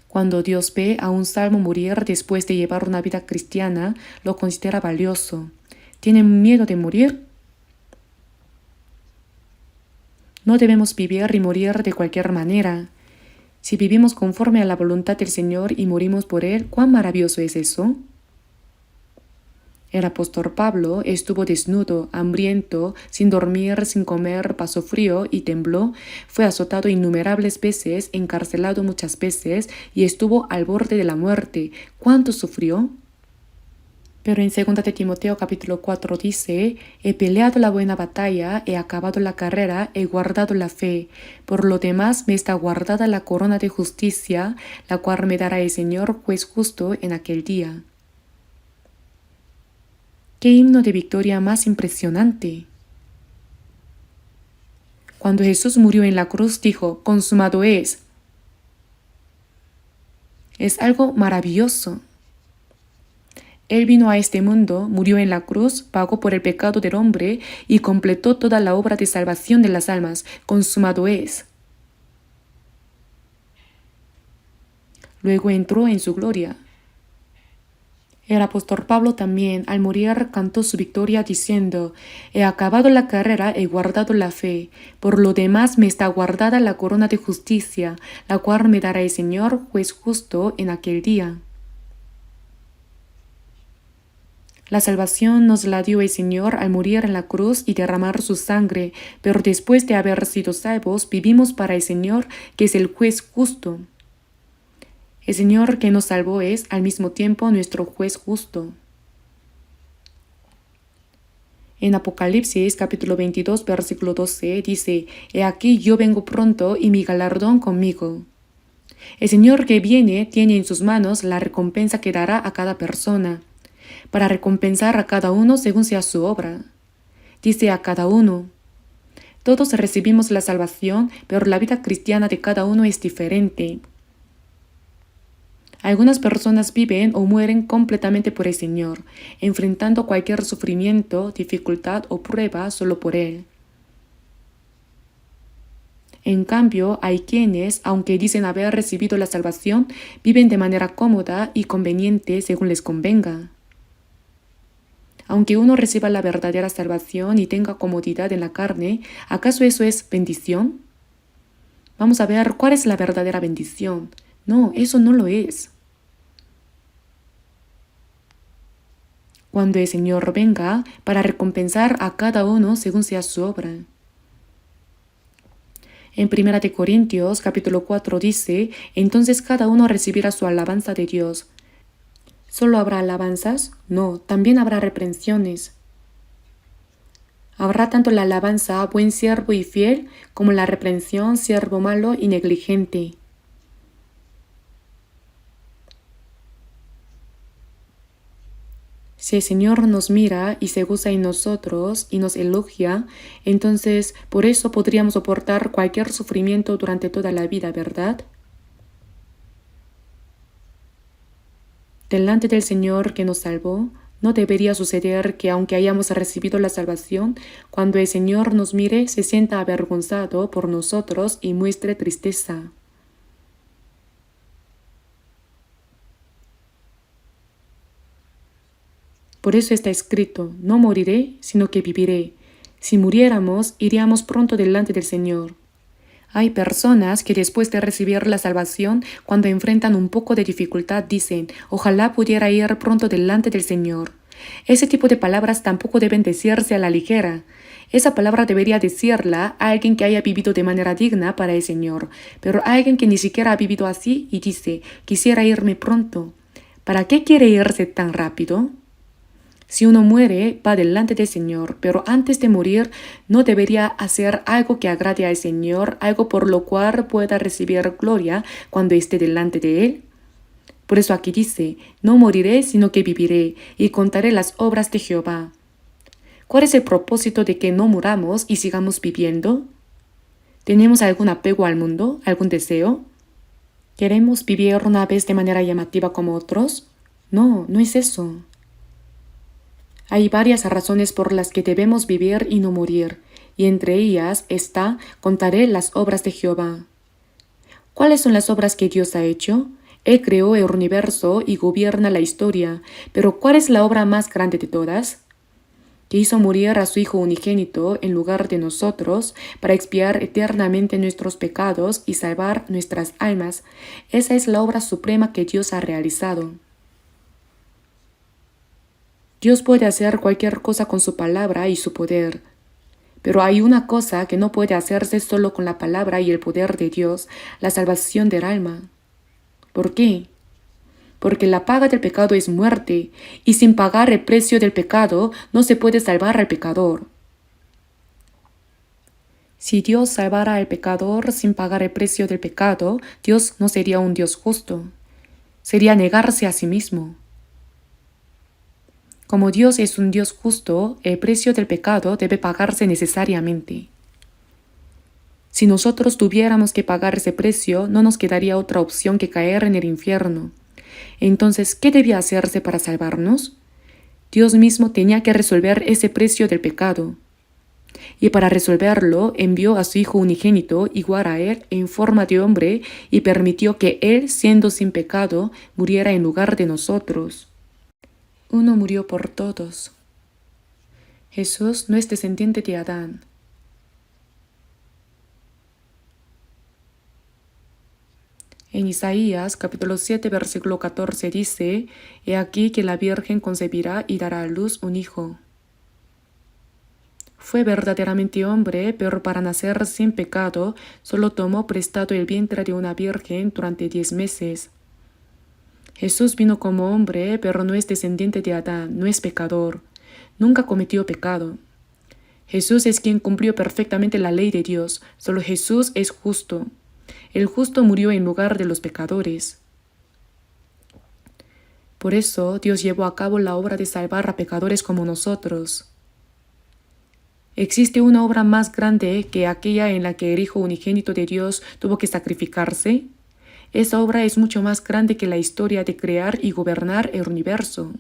Cuando Dios ve a un salvo morir después de llevar una vida cristiana, lo considera valioso. ¿Tienen miedo de morir? No debemos vivir y morir de cualquier manera. Si vivimos conforme a la voluntad del Señor y morimos por Él, ¿cuán maravilloso es eso? El apóstol Pablo estuvo desnudo, hambriento, sin dormir, sin comer, pasó frío y tembló, fue azotado innumerables veces, encarcelado muchas veces y estuvo al borde de la muerte. ¿Cuánto sufrió? Pero en 2 de Timoteo capítulo 4 dice, he peleado la buena batalla, he acabado la carrera, he guardado la fe. Por lo demás me está guardada la corona de justicia, la cual me dará el Señor juez justo en aquel día. ¡Qué himno de victoria más impresionante! Cuando Jesús murió en la cruz dijo, consumado es. Es algo maravilloso. Él vino a este mundo, murió en la cruz, pagó por el pecado del hombre y completó toda la obra de salvación de las almas. Consumado es. Luego entró en su gloria. El apóstol Pablo también, al morir, cantó su victoria diciendo, he acabado la carrera, he guardado la fe. Por lo demás me está guardada la corona de justicia, la cual me dará el Señor, juez justo, en aquel día. La salvación nos la dio el Señor al morir en la cruz y derramar su sangre, pero después de haber sido salvos, vivimos para el Señor, que es el juez justo. El Señor que nos salvó es, al mismo tiempo, nuestro juez justo. En Apocalipsis capítulo 22, versículo 12, dice, he aquí yo vengo pronto y mi galardón conmigo. El Señor que viene tiene en sus manos la recompensa que dará a cada persona. para recompensar a cada uno según sea su obra. Dice a cada uno. Todos recibimos la salvación, pero la vida cristiana de cada uno es diferente. Algunas personas viven o mueren completamente por el Señor, enfrentando cualquier sufrimiento, dificultad o prueba solo por Él. En cambio, hay quienes, aunque dicen haber recibido la salvación, viven de manera cómoda y conveniente según les convenga. Aunque uno reciba la verdadera salvación y tenga comodidad en la carne, ¿acaso eso es bendición? Vamos a ver cuál es la verdadera bendición. No, eso no lo es. Cuando el Señor venga para recompensar a cada uno según sea su obra. En 1 Corintios capítulo 4 dice, entonces cada uno recibirá su alabanza de Dios. ¿Solo habrá alabanzas? No, también habrá reprensiones. Habrá tanto la alabanza, buen siervo y fiel, como la reprensión, siervo malo y negligente. Si el Señor nos mira y se goza en nosotros y nos elogia, entonces por eso podríamos soportar cualquier sufrimiento durante toda la vida, ¿verdad? Delante del Señor que nos salvó, no debería suceder que aunque hayamos recibido la salvación, cuando el Señor nos mire se sienta avergonzado por nosotros y muestre tristeza. Por eso está escrito, no moriré, sino que viviré. Si muriéramos, iríamos pronto delante del Señor. Hay personas que después de recibir la salvación, cuando enfrentan un poco de dificultad, dicen, ojalá pudiera ir pronto delante del Señor. Ese tipo de palabras tampoco deben decirse a la ligera. Esa palabra debería decirla a alguien que haya vivido de manera digna para el Señor, pero a alguien que ni siquiera ha vivido así y dice, quisiera irme pronto. ¿Para qué quiere irse tan rápido? Si uno muere, va delante del Señor, pero antes de morir no debería hacer algo que agrade al Señor, algo por lo cual pueda recibir gloria cuando esté delante de Él. Por eso aquí dice, no moriré, sino que viviré, y contaré las obras de Jehová. ¿Cuál es el propósito de que no muramos y sigamos viviendo? ¿Tenemos algún apego al mundo, algún deseo? ¿Queremos vivir una vez de manera llamativa como otros? No, no es eso. Hay varias razones por las que debemos vivir y no morir, y entre ellas está, contaré las obras de Jehová. ¿Cuáles son las obras que Dios ha hecho? Él creó el universo y gobierna la historia, pero ¿cuál es la obra más grande de todas? Que hizo morir a su Hijo unigénito en lugar de nosotros para expiar eternamente nuestros pecados y salvar nuestras almas. Esa es la obra suprema que Dios ha realizado. Dios puede hacer cualquier cosa con su palabra y su poder. Pero hay una cosa que no puede hacerse solo con la palabra y el poder de Dios, la salvación del alma. ¿Por qué? Porque la paga del pecado es muerte, y sin pagar el precio del pecado no se puede salvar al pecador. Si Dios salvara al pecador sin pagar el precio del pecado, Dios no sería un Dios justo. Sería negarse a sí mismo. Como Dios es un Dios justo, el precio del pecado debe pagarse necesariamente. Si nosotros tuviéramos que pagar ese precio, no nos quedaría otra opción que caer en el infierno. Entonces, ¿qué debía hacerse para salvarnos? Dios mismo tenía que resolver ese precio del pecado. Y para resolverlo, envió a su Hijo unigénito, igual a Él, en forma de hombre, y permitió que Él, siendo sin pecado, muriera en lugar de nosotros. Uno murió por todos. Jesús no es descendiente de Adán. En Isaías capítulo 7 versículo 14 dice, He aquí que la Virgen concebirá y dará a luz un hijo. Fue verdaderamente hombre, pero para nacer sin pecado, solo tomó prestado el vientre de una virgen durante 10 meses. Jesús vino como hombre, pero no es descendiente de Adán, no es pecador, nunca cometió pecado. Jesús es quien cumplió perfectamente la ley de Dios, solo Jesús es justo. El justo murió en lugar de los pecadores. Por eso Dios llevó a cabo la obra de salvar a pecadores como nosotros. ¿Existe una obra más grande que aquella en la que el Hijo unigénito de Dios tuvo que sacrificarse? Esa obra es mucho más grande que la historia de crear y gobernar el universo.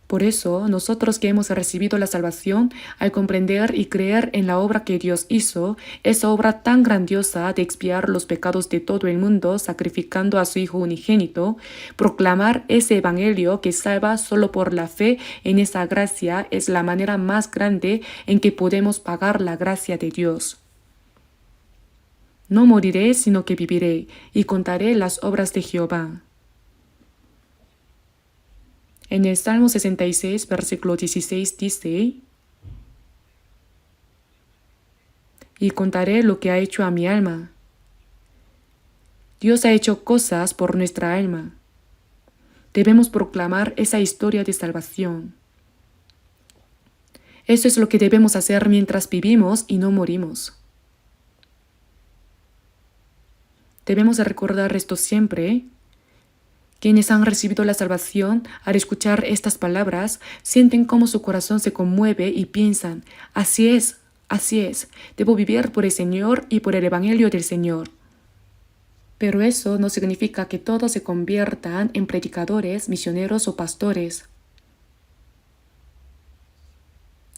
Por eso, nosotros que hemos recibido la salvación, al comprender y creer en la obra que Dios hizo, esa obra tan grandiosa de expiar los pecados de todo el mundo sacrificando a su Hijo unigénito, proclamar ese Evangelio que salva solo por la fe en esa gracia es la manera más grande en que podemos pagar la gracia de Dios. No moriré, sino que viviré, y contaré las obras de Jehová. En el Salmo 66, versículo 16 dice: y contaré lo que ha hecho a mi alma. Dios ha hecho cosas por nuestra alma. Debemos proclamar esa historia de salvación. Eso es lo que debemos hacer mientras vivimos y no morimos. Debemos recordar esto siempre. Quienes han recibido la salvación, al escuchar estas palabras, sienten cómo su corazón se conmueve y piensan: así es, debo vivir por el Señor y por el Evangelio del Señor. Pero eso no significa que todos se conviertan en predicadores, misioneros o pastores.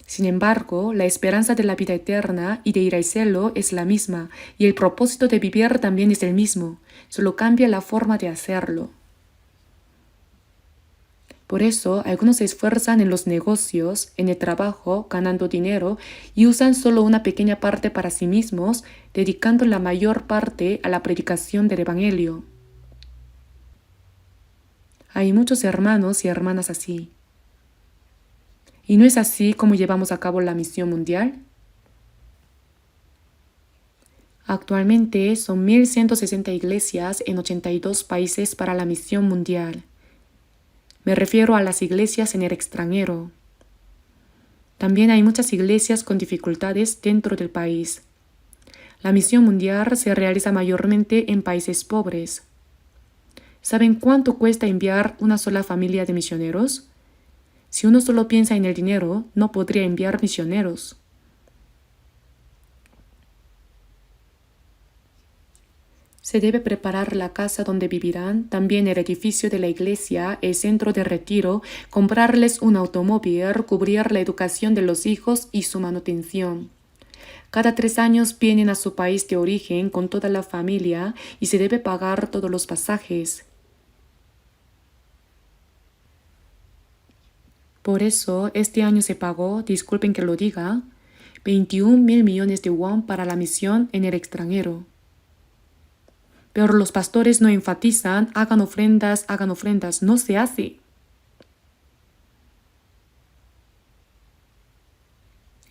Sin embargo, la esperanza de la vida eterna y de ir al cielo es la misma, y el propósito de vivir también es el mismo, solo cambia la forma de hacerlo. Por eso, algunos se esfuerzan en los negocios, en el trabajo, ganando dinero y usan solo una pequeña parte para sí mismos, dedicando la mayor parte a la predicación del Evangelio. Hay muchos hermanos y hermanas así. ¿Y no es así como llevamos a cabo la misión mundial? Actualmente son 1.160 iglesias en 82 países para la misión mundial. Me refiero a las iglesias en el extranjero. También hay muchas iglesias con dificultades dentro del país. La misión mundial se realiza mayormente en países pobres. ¿Saben cuánto cuesta enviar una sola familia de misioneros? Si uno solo piensa en el dinero, no podría enviar misioneros. Se debe preparar la casa donde vivirán, también el edificio de la iglesia, el centro de retiro, comprarles un automóvil, cubrir la educación de los hijos y su manutención. Cada 3 años vienen a su país de origen con toda la familia y se debe pagar todos los pasajes. Por eso, este año se pagó, disculpen que lo diga, 21.000 millones de won para la misión en el extranjero. Pero los pastores no enfatizan: hagan ofrendas, no se hace.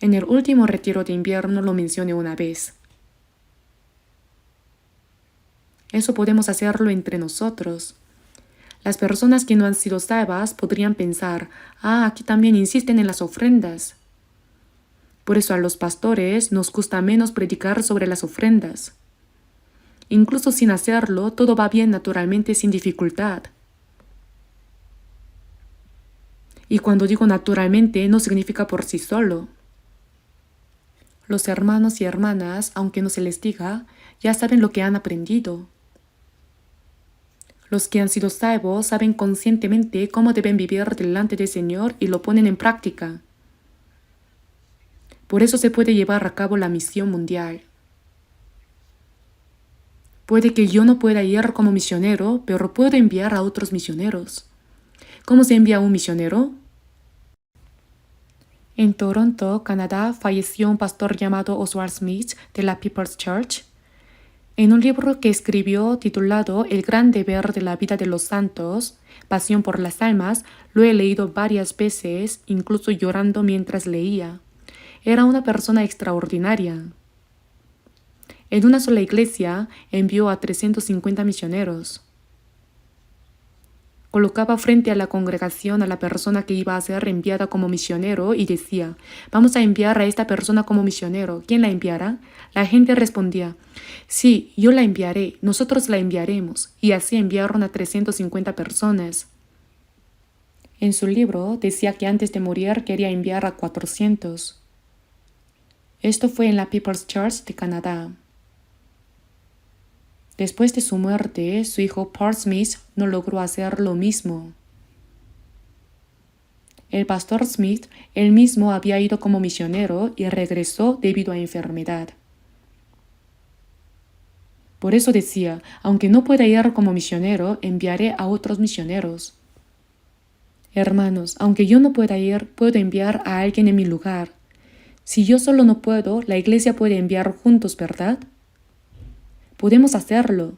En el último retiro de invierno lo mencioné una vez. Eso podemos hacerlo entre nosotros. Las personas que no han sido salvas podrían pensar: aquí también insisten en las ofrendas. Por eso a los pastores nos gusta menos predicar sobre las ofrendas. Incluso sin hacerlo, todo va bien naturalmente sin dificultad. Y cuando digo naturalmente, no significa por sí solo. Los hermanos y hermanas, aunque no se les diga, ya saben lo que han aprendido. Los que han sido salvos saben conscientemente cómo deben vivir delante del Señor y lo ponen en práctica. Por eso se puede llevar a cabo la misión mundial. Puede que yo no pueda ir como misionero, pero puedo enviar a otros misioneros. ¿Cómo se envía a un misionero? En Toronto, Canadá, falleció un pastor llamado Oswald Smith de la People's Church. En un libro que escribió titulado El gran deber de la vida de los santos, Pasión por las almas, lo he leído varias veces, incluso llorando mientras leía. Era una persona extraordinaria. En una sola iglesia envió a 350 misioneros. Colocaba frente a la congregación a la persona que iba a ser enviada como misionero y decía: vamos a enviar a esta persona como misionero. ¿Quién la enviará? La gente respondía: sí, yo la enviaré, nosotros la enviaremos. Y así enviaron a 350 personas. En su libro decía que antes de morir quería enviar a 400. Esto fue en la People's Church de Canadá. Después de su muerte, su hijo Paul Smith no logró hacer lo mismo. El pastor Smith, él mismo había ido como misionero y regresó debido a enfermedad. Por eso decía: aunque no pueda ir como misionero, enviaré a otros misioneros. Hermanos, aunque yo no pueda ir, puedo enviar a alguien en mi lugar. Si yo solo no puedo, la iglesia puede enviar juntos, ¿verdad? Podemos hacerlo.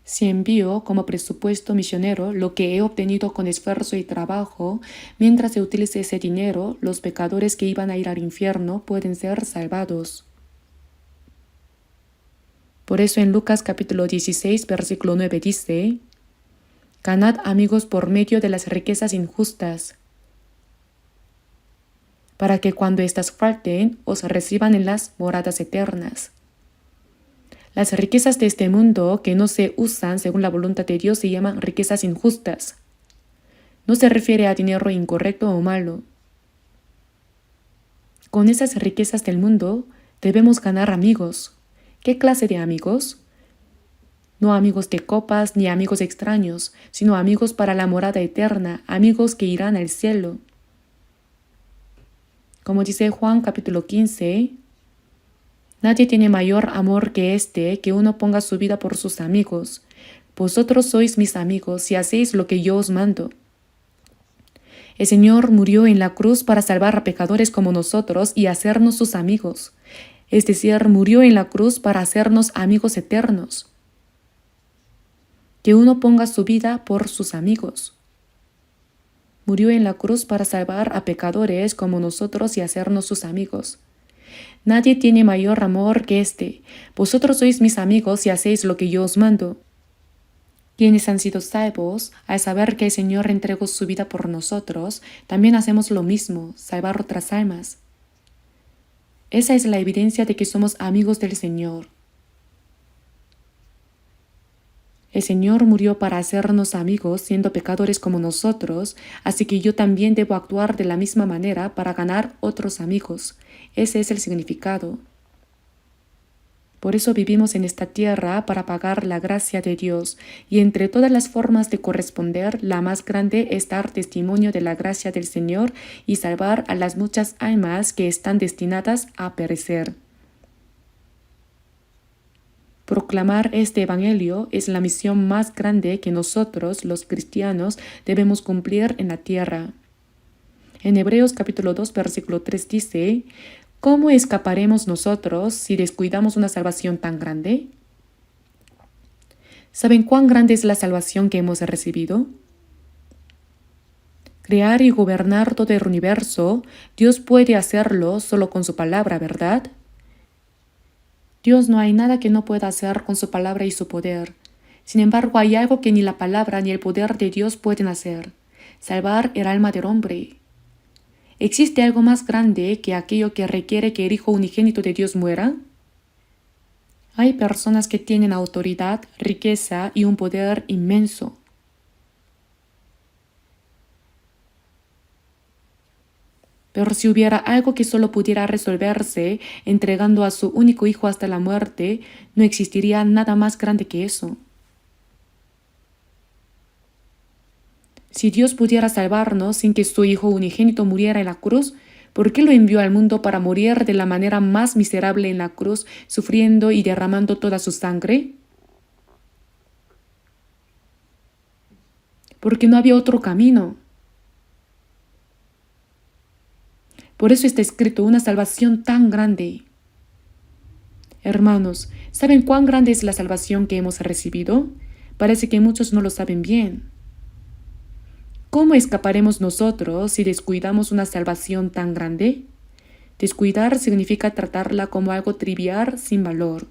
Si envío como presupuesto misionero lo que he obtenido con esfuerzo y trabajo, mientras se utilice ese dinero, los pecadores que iban a ir al infierno pueden ser salvados. Por eso en Lucas capítulo 16, versículo 9 dice: ganad amigos por medio de las riquezas injustas, para que cuando éstas falten, os reciban en las moradas eternas. Las riquezas de este mundo que no se usan según la voluntad de Dios se llaman riquezas injustas. No se refiere a dinero incorrecto o malo. Con esas riquezas del mundo debemos ganar amigos. ¿Qué clase de amigos? No amigos de copas ni amigos extraños, sino amigos para la morada eterna, amigos que irán al cielo. Como dice Juan capítulo 15, nadie tiene mayor amor que este, que uno ponga su vida por sus amigos. Vosotros sois mis amigos si hacéis lo que yo os mando. El Señor murió en la cruz para salvar a pecadores como nosotros y hacernos sus amigos. Es decir, murió en la cruz para hacernos amigos eternos. Que uno ponga su vida por sus amigos. Murió en la cruz para salvar a pecadores como nosotros y hacernos sus amigos. Nadie tiene mayor amor que este. Vosotros sois mis amigos si hacéis lo que yo os mando. Quienes han sido salvos, al saber que el Señor entregó su vida por nosotros, también hacemos lo mismo, salvar otras almas. Esa es la evidencia de que somos amigos del Señor. El Señor murió para hacernos amigos siendo pecadores como nosotros, así que yo también debo actuar de la misma manera para ganar otros amigos. Ese es el significado. Por eso vivimos en esta tierra para pagar la gracia de Dios, y entre todas las formas de corresponder, la más grande es dar testimonio de la gracia del Señor y salvar a las muchas almas que están destinadas a perecer. Proclamar este evangelio es la misión más grande que nosotros, los cristianos, debemos cumplir en la tierra. En Hebreos capítulo 2, versículo 3 dice: ¿cómo escaparemos nosotros si descuidamos una salvación tan grande? ¿Saben cuán grande es la salvación que hemos recibido? Crear y gobernar todo el universo, Dios puede hacerlo solo con su palabra, ¿verdad? Dios no hay nada que no pueda hacer con su palabra y su poder. Sin embargo, hay algo que ni la palabra ni el poder de Dios pueden hacer: salvar el alma del hombre. ¿Existe algo más grande que aquello que requiere que el Hijo unigénito de Dios muera? Hay personas que tienen autoridad, riqueza y un poder inmenso. Pero si hubiera algo que solo pudiera resolverse entregando a su único hijo hasta la muerte, no existiría nada más grande que eso. Si Dios pudiera salvarnos sin que su Hijo unigénito muriera en la cruz, ¿por qué lo envió al mundo para morir de la manera más miserable en la cruz, sufriendo y derramando toda su sangre? Porque no había otro camino. Por eso está escrito una salvación tan grande. Hermanos, ¿saben cuán grande es la salvación que hemos recibido? Parece que muchos no lo saben bien. ¿Cómo escaparemos nosotros si descuidamos una salvación tan grande? Descuidar significa tratarla como algo trivial sin valor.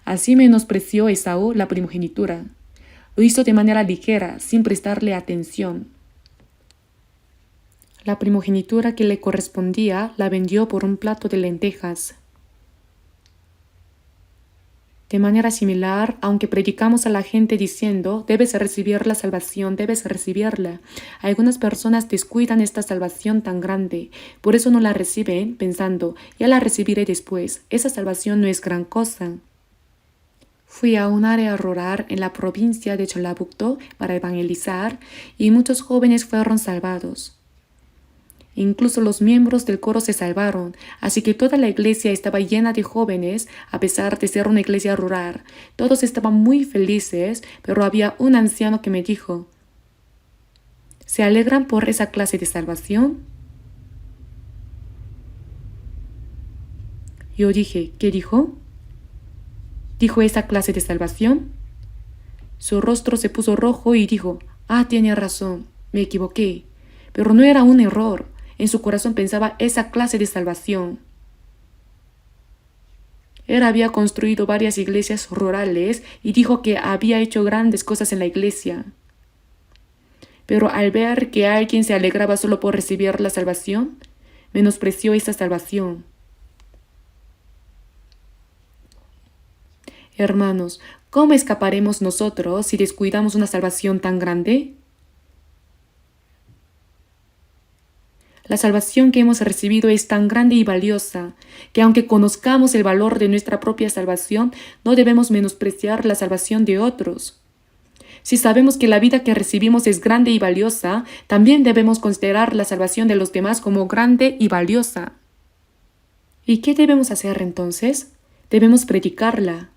Así menospreció Esaú la primogenitura. Lo hizo de manera ligera, sin prestarle atención. La primogenitura que le correspondía la vendió por un plato de lentejas. De manera similar, aunque predicamos a la gente diciendo, debes recibir la salvación, debes recibirla, algunas personas descuidan esta salvación tan grande, por eso no la reciben pensando, ya la recibiré después, esa salvación no es gran cosa. Fui a un área rural en la provincia de Cholabukto para evangelizar y muchos jóvenes fueron salvados. Incluso los miembros del coro se salvaron, así que toda la iglesia estaba llena de jóvenes, a pesar de ser una iglesia rural. Todos estaban muy felices, pero había un anciano que me dijo, ¿se alegran por esa clase de salvación? Yo dije, ¿qué dijo? ¿Dijo esa clase de salvación? Su rostro se puso rojo y dijo, tiene razón, me equivoqué. Pero no era un error. En su corazón pensaba esa clase de salvación. Él había construido varias iglesias rurales y dijo que había hecho grandes cosas en la iglesia. Pero al ver que alguien se alegraba solo por recibir la salvación, menospreció esa salvación. Hermanos, ¿cómo escaparemos nosotros si descuidamos una salvación tan grande? La salvación que hemos recibido es tan grande y valiosa, que aunque conozcamos el valor de nuestra propia salvación, no debemos menospreciar la salvación de otros. Si sabemos que la vida que recibimos es grande y valiosa, también debemos considerar la salvación de los demás como grande y valiosa. ¿Y qué debemos hacer entonces? Debemos predicarla.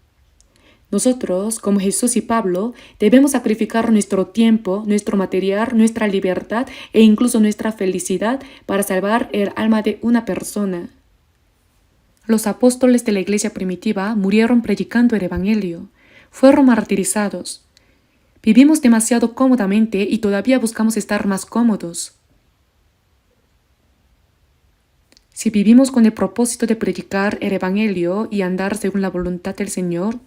Nosotros, como Jesús y Pablo, debemos sacrificar nuestro tiempo, nuestro material, nuestra libertad e incluso nuestra felicidad para salvar el alma de una persona. Los apóstoles de la iglesia primitiva murieron predicando el Evangelio. Fueron martirizados. Vivimos demasiado cómodamente y todavía buscamos estar más cómodos. Si vivimos con el propósito de predicar el Evangelio y andar según la voluntad del Señor,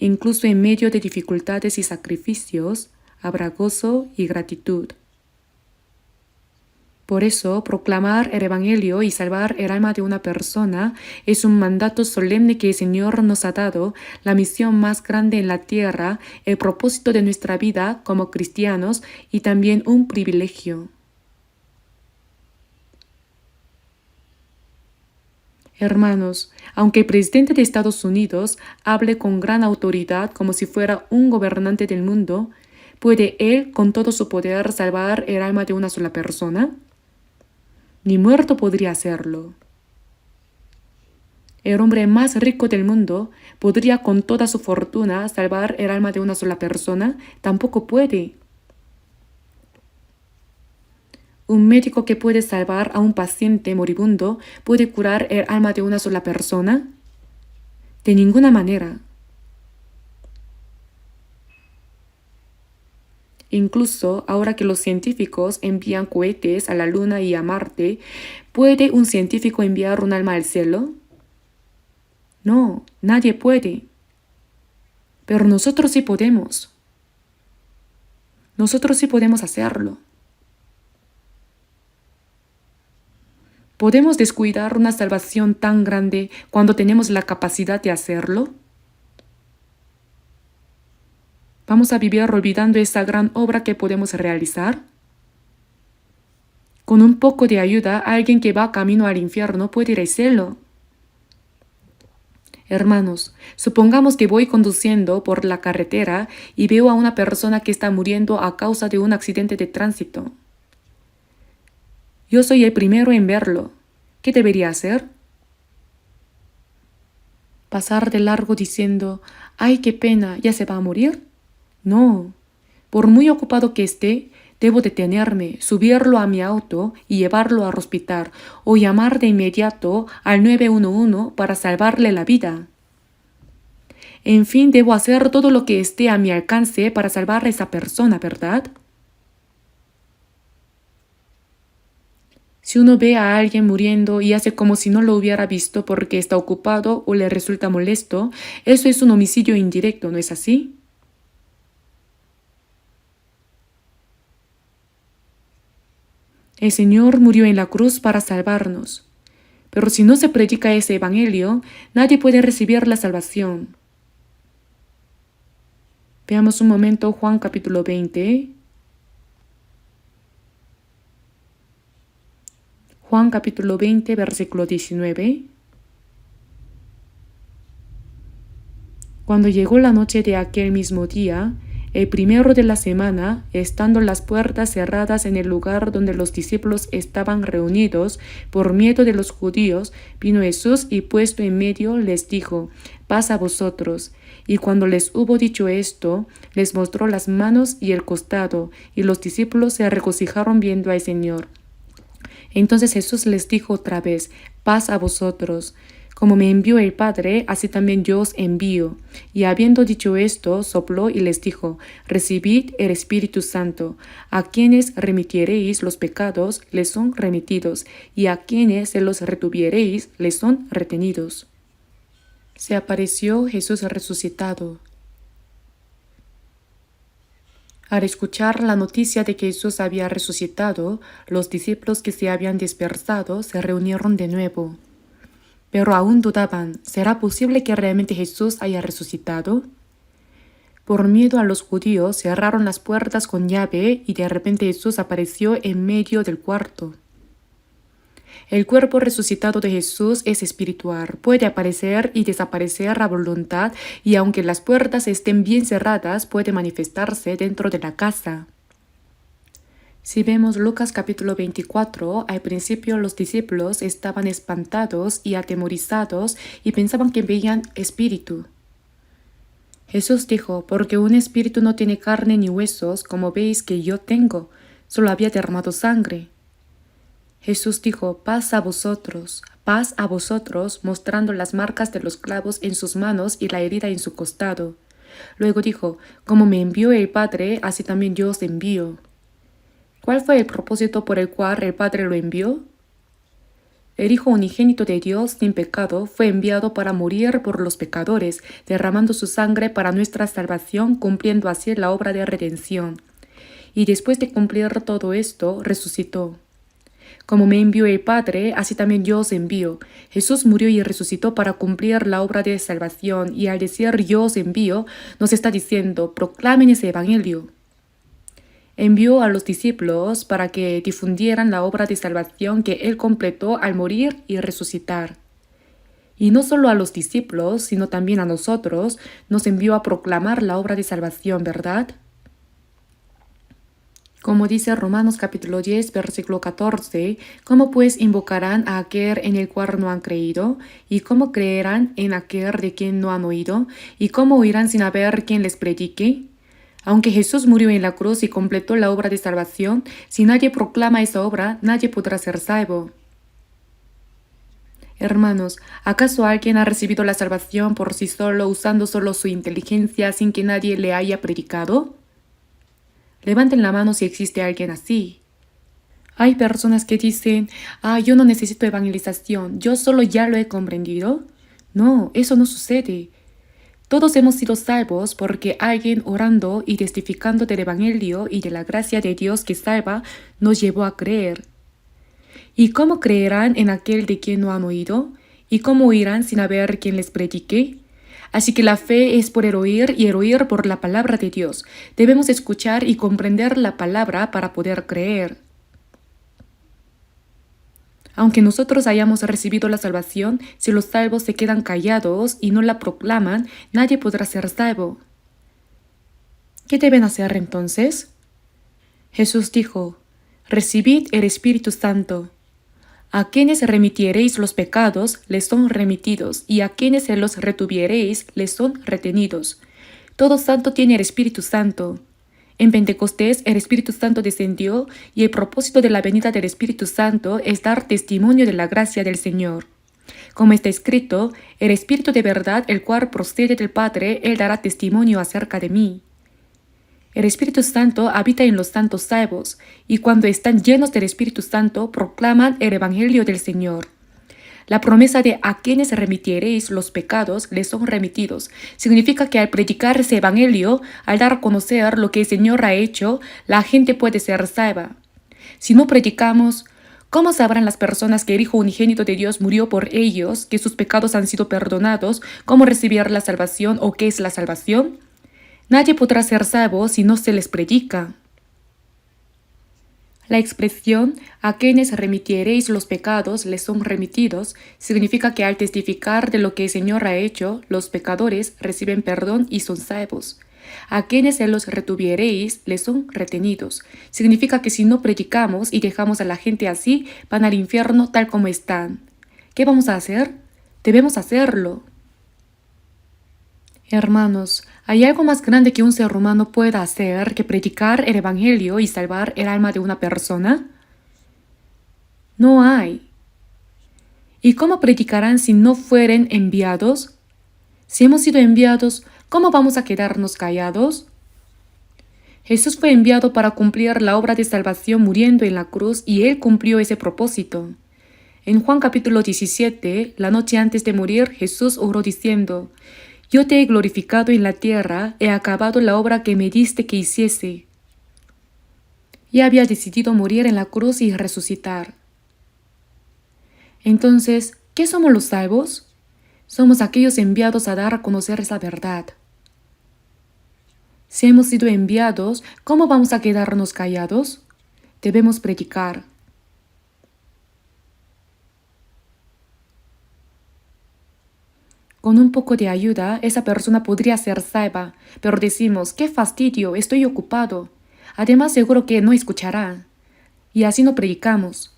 incluso en medio de dificultades y sacrificios, habrá gozo y gratitud. Por eso, proclamar el Evangelio y salvar el alma de una persona es un mandato solemne que el Señor nos ha dado, la misión más grande en la tierra, el propósito de nuestra vida como cristianos y también un privilegio. Hermanos, aunque el presidente de Estados Unidos hable con gran autoridad como si fuera un gobernante del mundo, ¿puede él con todo su poder salvar el alma de una sola persona? Ni muerto podría hacerlo. El hombre más rico del mundo podría con toda su fortuna salvar el alma de una sola persona, tampoco puede. Un médico que puede salvar a un paciente moribundo puede curar el alma de una sola persona. De ninguna manera. Incluso ahora que los científicos envían cohetes a la Luna y a Marte, ¿puede un científico enviar un alma al cielo? No, nadie puede. Pero nosotros sí podemos. Nosotros sí podemos hacerlo. ¿Podemos descuidar una salvación tan grande cuando tenemos la capacidad de hacerlo? ¿Vamos a vivir olvidando esa gran obra que podemos realizar? Con un poco de ayuda, alguien que va camino al infierno puede ir al cielo. Hermanos, supongamos que voy conduciendo por la carretera y veo a una persona que está muriendo a causa de un accidente de tránsito. Yo soy el primero en verlo. ¿Qué debería hacer? ¿Pasar de largo diciendo, ¡ay, qué pena, ya se va a morir? No. Por muy ocupado que esté, debo detenerme, subirlo a mi auto y llevarlo al hospital o llamar de inmediato al 911 para salvarle la vida. En fin, debo hacer todo lo que esté a mi alcance para salvar a esa persona, ¿verdad? Si uno ve a alguien muriendo y hace como si no lo hubiera visto porque está ocupado o le resulta molesto, eso es un homicidio indirecto, ¿no es así? El Señor murió en la cruz para salvarnos. Pero si no se predica ese evangelio, nadie puede recibir la salvación. Veamos un momento Juan capítulo 20. Juan capítulo 20, versículo 19. Cuando llegó la noche de aquel mismo día, el primero de la semana, estando las puertas cerradas en el lugar donde los discípulos estaban reunidos, por miedo de los judíos, vino Jesús y puesto en medio les dijo: paz a vosotros. Y cuando les hubo dicho esto, les mostró las manos y el costado, y los discípulos se regocijaron viendo al Señor. Entonces Jesús les dijo otra vez: paz a vosotros. Como me envió el Padre, así también yo os envío. Y habiendo dicho esto, sopló y les dijo: recibid el Espíritu Santo. A quienes remitiereis los pecados, les son remitidos, y a quienes se los retuviereis, les son retenidos. Se apareció Jesús resucitado. Al escuchar la noticia de que Jesús había resucitado, los discípulos que se habían dispersado se reunieron de nuevo. Pero aún dudaban: ¿será posible que realmente Jesús haya resucitado? Por miedo a los judíos cerraron las puertas con llave y de repente Jesús apareció en medio del cuarto. El cuerpo resucitado de Jesús es espiritual, puede aparecer y desaparecer a voluntad, y aunque las puertas estén bien cerradas, puede manifestarse dentro de la casa. Si vemos Lucas capítulo 24, al principio los discípulos estaban espantados y atemorizados y pensaban que veían espíritu. Jesús dijo: porque un espíritu no tiene carne ni huesos, como veis que yo tengo, solo había derramado sangre. Jesús dijo: paz a vosotros, mostrando las marcas de los clavos en sus manos y la herida en su costado. Luego dijo: como me envió el Padre, así también yo os envío. ¿Cuál fue el propósito por el cual el Padre lo envió? El Hijo unigénito de Dios, sin pecado, fue enviado para morir por los pecadores, derramando su sangre para nuestra salvación, cumpliendo así la obra de redención. Y después de cumplir todo esto, resucitó. Como me envió el Padre, así también yo os envío. Jesús murió y resucitó para cumplir la obra de salvación, y al decir yo os envío, nos está diciendo: proclamen ese evangelio. Envió a los discípulos para que difundieran la obra de salvación que Él completó al morir y resucitar. Y no solo a los discípulos, sino también a nosotros, nos envió a proclamar la obra de salvación, ¿verdad? Como dice Romanos capítulo 10, versículo 14, ¿cómo pues invocarán a aquel en el cual no han creído? ¿Y cómo creerán en aquel de quien no han oído? ¿Y cómo oirán sin haber quien les predique? Aunque Jesús murió en la cruz y completó la obra de salvación, si nadie proclama esa obra, nadie podrá ser salvo. Hermanos, ¿acaso alguien ha recibido la salvación por sí solo, usando solo su inteligencia, sin que nadie le haya predicado? Levanten la mano si existe alguien así. Hay personas que dicen: yo no necesito evangelización, yo solo ya lo he comprendido. No, eso no sucede. Todos hemos sido salvos porque alguien orando y testificando del evangelio y de la gracia de Dios que salva nos llevó a creer. ¿Y cómo creerán en aquel de quien no han oído? ¿Y cómo oirán sin haber quien les predique? Así que la fe es por el oír y el oír por la palabra de Dios. Debemos escuchar y comprender la palabra para poder creer. Aunque nosotros hayamos recibido la salvación, si los salvos se quedan callados y no la proclaman, nadie podrá ser salvo. ¿Qué deben hacer entonces? Jesús dijo: recibid el Espíritu Santo. A quienes remitiereis los pecados, les son remitidos, y a quienes se los retuviereis, les son retenidos. Todo santo tiene el Espíritu Santo. En Pentecostés el Espíritu Santo descendió y el propósito de la venida del Espíritu Santo es dar testimonio de la gracia del Señor. Como está escrito: el Espíritu de verdad, el cual procede del Padre, Él dará testimonio acerca de mí. El Espíritu Santo habita en los santos salvos, y cuando están llenos del Espíritu Santo proclaman el Evangelio del Señor. La promesa de a quienes remitiereis los pecados les son remitidos significa que al predicar ese evangelio, al dar a conocer lo que el Señor ha hecho, la gente puede ser salva. Si no predicamos, ¿cómo sabrán las personas que el Hijo unigénito de Dios murió por ellos, que sus pecados han sido perdonados, cómo recibir la salvación o qué es la salvación? Nadie podrá ser salvo si no se les predica. La expresión «a quienes remitiereis los pecados les son remitidos» significa que al testificar de lo que el Señor ha hecho, los pecadores reciben perdón y son salvos. A quienes se los retuviereis les son retenidos. Significa que si no predicamos y dejamos a la gente así, van al infierno tal como están. ¿Qué vamos a hacer? Debemos hacerlo. Hermanos, ¿hay algo más grande que un ser humano pueda hacer que predicar el Evangelio y salvar el alma de una persona? No hay. ¿Y cómo predicarán si no fueren enviados? Si hemos sido enviados, ¿cómo vamos a quedarnos callados? Jesús fue enviado para cumplir la obra de salvación muriendo en la cruz y Él cumplió ese propósito. En Juan capítulo 17, la noche antes de morir, Jesús oró diciendo: «Yo te he glorificado en la tierra, he acabado la obra que me diste que hiciese». Ya había decidido morir en la cruz y resucitar. Entonces, ¿qué somos los salvos? Somos aquellos enviados a dar a conocer esa verdad. Si hemos sido enviados, ¿cómo vamos a quedarnos callados? Debemos predicar. Con un poco de ayuda, esa persona podría ser salva, pero decimos, ¡qué fastidio! Estoy ocupado. Además, seguro que no escuchará. Y así no predicamos.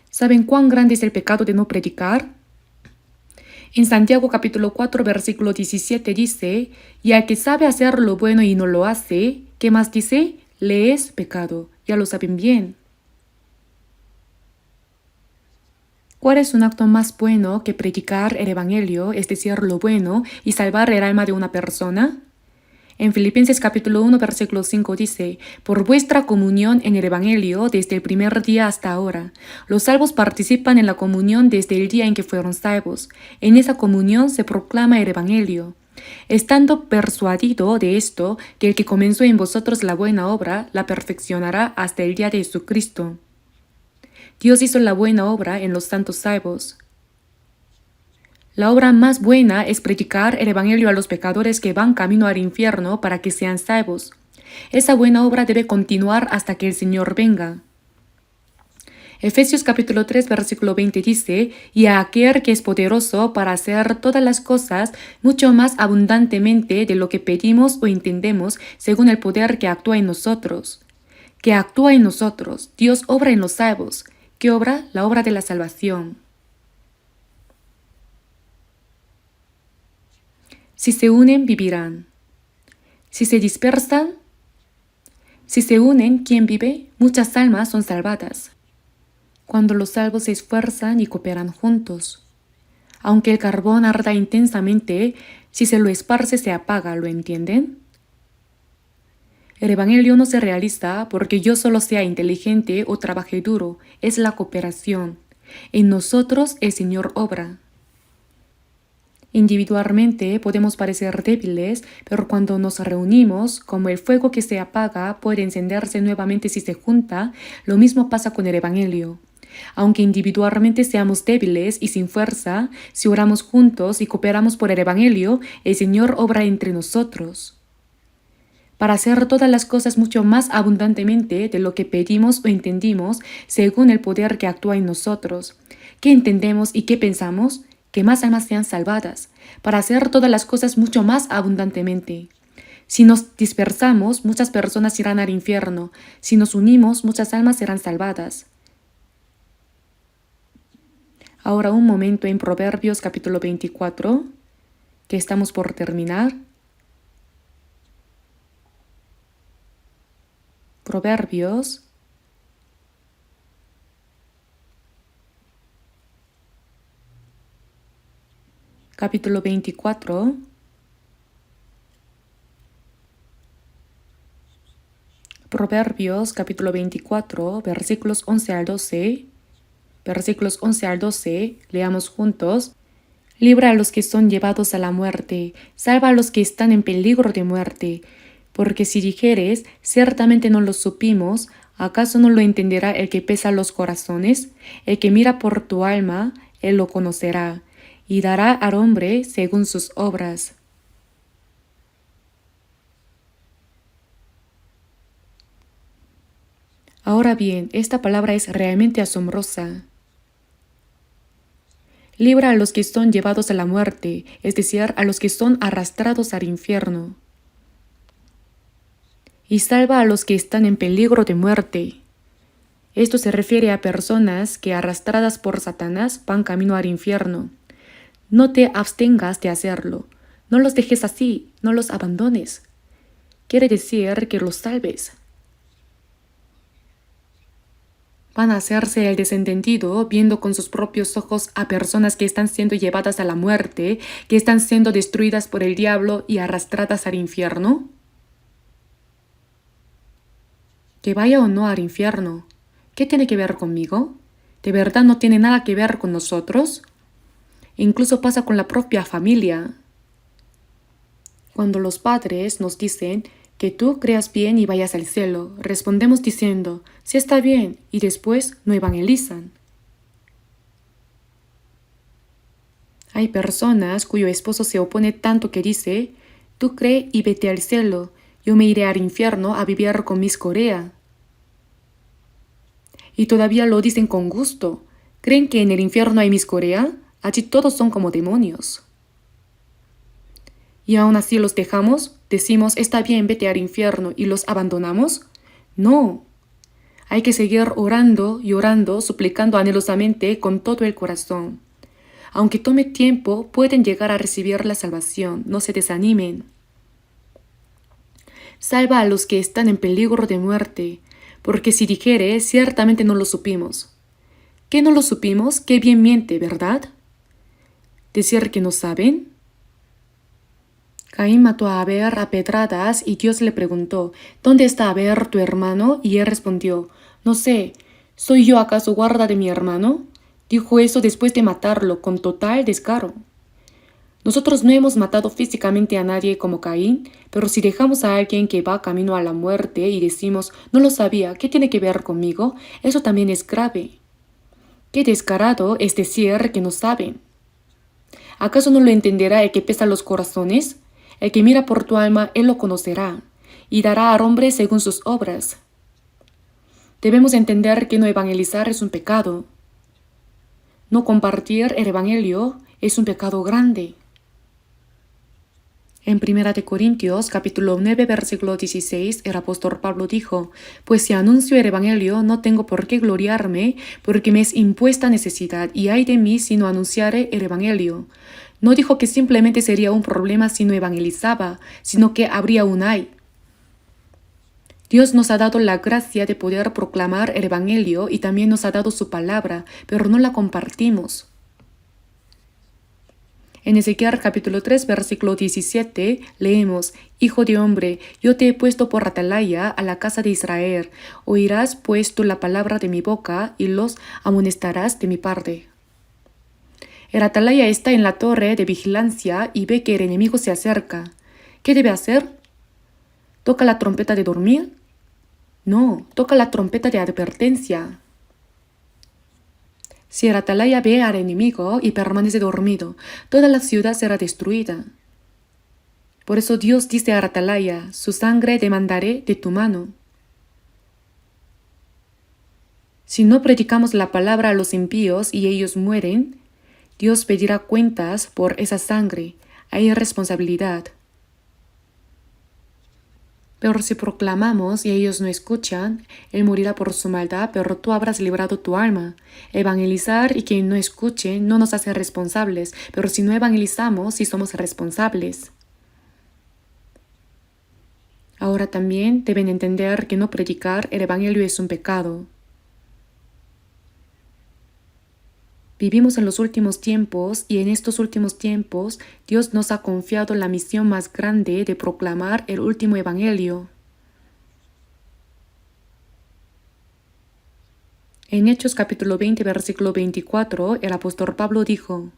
¿Saben cuán grande es el pecado de no predicar? En Santiago capítulo 4, versículo 17 dice, «Y al que sabe hacer lo bueno y no lo hace», ¿qué más dice? «Le es pecado». Ya lo saben bien. ¿Cuál es un acto más bueno que predicar el Evangelio, es decir, lo bueno, y salvar el alma de una persona? En Filipenses capítulo 1, versículo 5 dice, «Por vuestra comunión en el Evangelio desde el primer día hasta ahora, los salvos participan en la comunión desde el día en que fueron salvos. En esa comunión se proclama el Evangelio. Estando persuadido de esto, que el que comenzó en vosotros la buena obra, la perfeccionará hasta el día de Jesucristo». Dios hizo la buena obra en los santos salvos. La obra más buena es predicar el Evangelio a los pecadores que van camino al infierno para que sean salvos. Esa buena obra debe continuar hasta que el Señor venga. Efesios capítulo 3, versículo 20 dice, «Y a aquel que es poderoso para hacer todas las cosas mucho más abundantemente de lo que pedimos o entendemos, según el poder que actúa en nosotros». Que actúa en nosotros. Dios obra en los salvos. ¿Qué obra? La obra de la salvación. Si se unen, vivirán. Si se dispersan, si se unen, ¿quién vive? Muchas almas son salvadas. Cuando los salvos se esfuerzan y cooperan juntos. Aunque el carbón arda intensamente, si se lo esparce se apaga, ¿lo entienden? El Evangelio no se realiza porque yo solo sea inteligente o trabaje duro, es la cooperación. En nosotros el Señor obra. Individualmente podemos parecer débiles, pero cuando nos reunimos, como el fuego que se apaga puede encenderse nuevamente si se junta, lo mismo pasa con el Evangelio. Aunque individualmente seamos débiles y sin fuerza, si oramos juntos y cooperamos por el Evangelio, el Señor obra entre nosotros. Para hacer todas las cosas mucho más abundantemente de lo que pedimos o entendimos, según el poder que actúa en nosotros. ¿Qué entendemos y qué pensamos? Que más almas sean salvadas, para hacer todas las cosas mucho más abundantemente. Si nos dispersamos, muchas personas irán al infierno. Si nos unimos, muchas almas serán salvadas. Ahora un momento en Proverbios capítulo 24, que estamos por terminar. Proverbios capítulo 24, Proverbios capítulo 24, versículos 11 al 12, versículos 11 al 12, leamos juntos. Libra a los que son llevados a la muerte, salva a los que están en peligro de muerte. Porque si dijeres, ciertamente no lo supimos, ¿acaso no lo entenderá el que pesa los corazones? El que mira por tu alma, él lo conocerá, y dará al hombre según sus obras. Ahora bien, esta palabra es realmente asombrosa. Libra a los que son llevados a la muerte, es decir, a los que son arrastrados al infierno. Y salva a los que están en peligro de muerte. Esto se refiere a personas que arrastradas por Satanás van camino al infierno. No te abstengas de hacerlo. No los dejes así, no los abandones. Quiere decir que los salves. Van a hacerse el desentendido viendo con sus propios ojos a personas que están siendo llevadas a la muerte, que están siendo destruidas por el diablo y arrastradas al infierno. Que vaya o no al infierno, ¿qué tiene que ver conmigo? ¿De verdad no tiene nada que ver con nosotros? Incluso pasa con la propia familia. Cuando los padres nos dicen que tú creas bien y vayas al cielo, respondemos diciendo, sí está bien, y después no evangelizan. Hay personas cuyo esposo se opone tanto que dice, tú cree y vete al cielo, yo me iré al infierno a vivir con Miss Corea. Y todavía lo dicen con gusto. ¿Creen que en el infierno hay Miss Corea? Allí todos son como demonios. ¿Y aún así los dejamos? ¿Decimos, está bien, vete al infierno y los abandonamos? No. Hay que seguir orando y orando, suplicando anhelosamente con todo el corazón. Aunque tome tiempo, pueden llegar a recibir la salvación. No se desanimen. Salva a los que están en peligro de muerte, porque si dijere, ciertamente no lo supimos. ¿Qué no lo supimos? Qué bien miente, ¿verdad? ¿Decir que no saben? Caín mató a Abel a pedradas y Dios le preguntó, ¿dónde está Abel tu hermano? Y él respondió, no sé, ¿soy yo acaso guarda de mi hermano? Dijo eso después de matarlo con total descaro. Nosotros no hemos matado físicamente a nadie como Caín, pero si dejamos a alguien que va camino a la muerte y decimos, no lo sabía, ¿qué tiene que ver conmigo? Eso también es grave. Qué descarado es decir que no saben. ¿Acaso no lo entenderá el que pesa los corazones? El que mira por tu alma, él lo conocerá, y dará al hombre según sus obras. Debemos entender que no evangelizar es un pecado. No compartir el evangelio es un pecado grande. En 1 Corintios capítulo 9 versículo 16 el apóstol Pablo dijo, pues si anuncio el evangelio no tengo por qué gloriarme porque me es impuesta necesidad y ay de mí si no anunciare el evangelio. No dijo que simplemente sería un problema si no evangelizaba, sino que habría un ay. Dios nos ha dado la gracia de poder proclamar el evangelio y también nos ha dado su palabra, pero no la compartimos. En Ezequiel capítulo 3 versículo 17 leemos, Hijo de hombre, yo te he puesto por atalaya a la casa de Israel. Oirás pues tú la palabra de mi boca y los amonestarás de mi parte. El atalaya está en la torre de vigilancia y ve que el enemigo se acerca. ¿Qué debe hacer? ¿Toca la trompeta de dormir? No, toca la trompeta de advertencia. Si el atalaya ve al enemigo y permanece dormido, toda la ciudad será destruida. Por eso Dios dice al atalaya, su sangre demandaré de tu mano. Si no predicamos la palabra a los impíos y ellos mueren, Dios pedirá cuentas por esa sangre. Hay responsabilidad. Pero si proclamamos y ellos no escuchan, Él morirá por su maldad, pero tú habrás librado tu alma. Evangelizar y quien no escuche no nos hace responsables, pero si no evangelizamos, sí somos responsables. Ahora también deben entender que no predicar el evangelio es un pecado. Vivimos en los últimos tiempos y en estos últimos tiempos Dios nos ha confiado la misión más grande de proclamar el último evangelio. En Hechos capítulo 20 versículo 24 el apóstol Pablo dijo,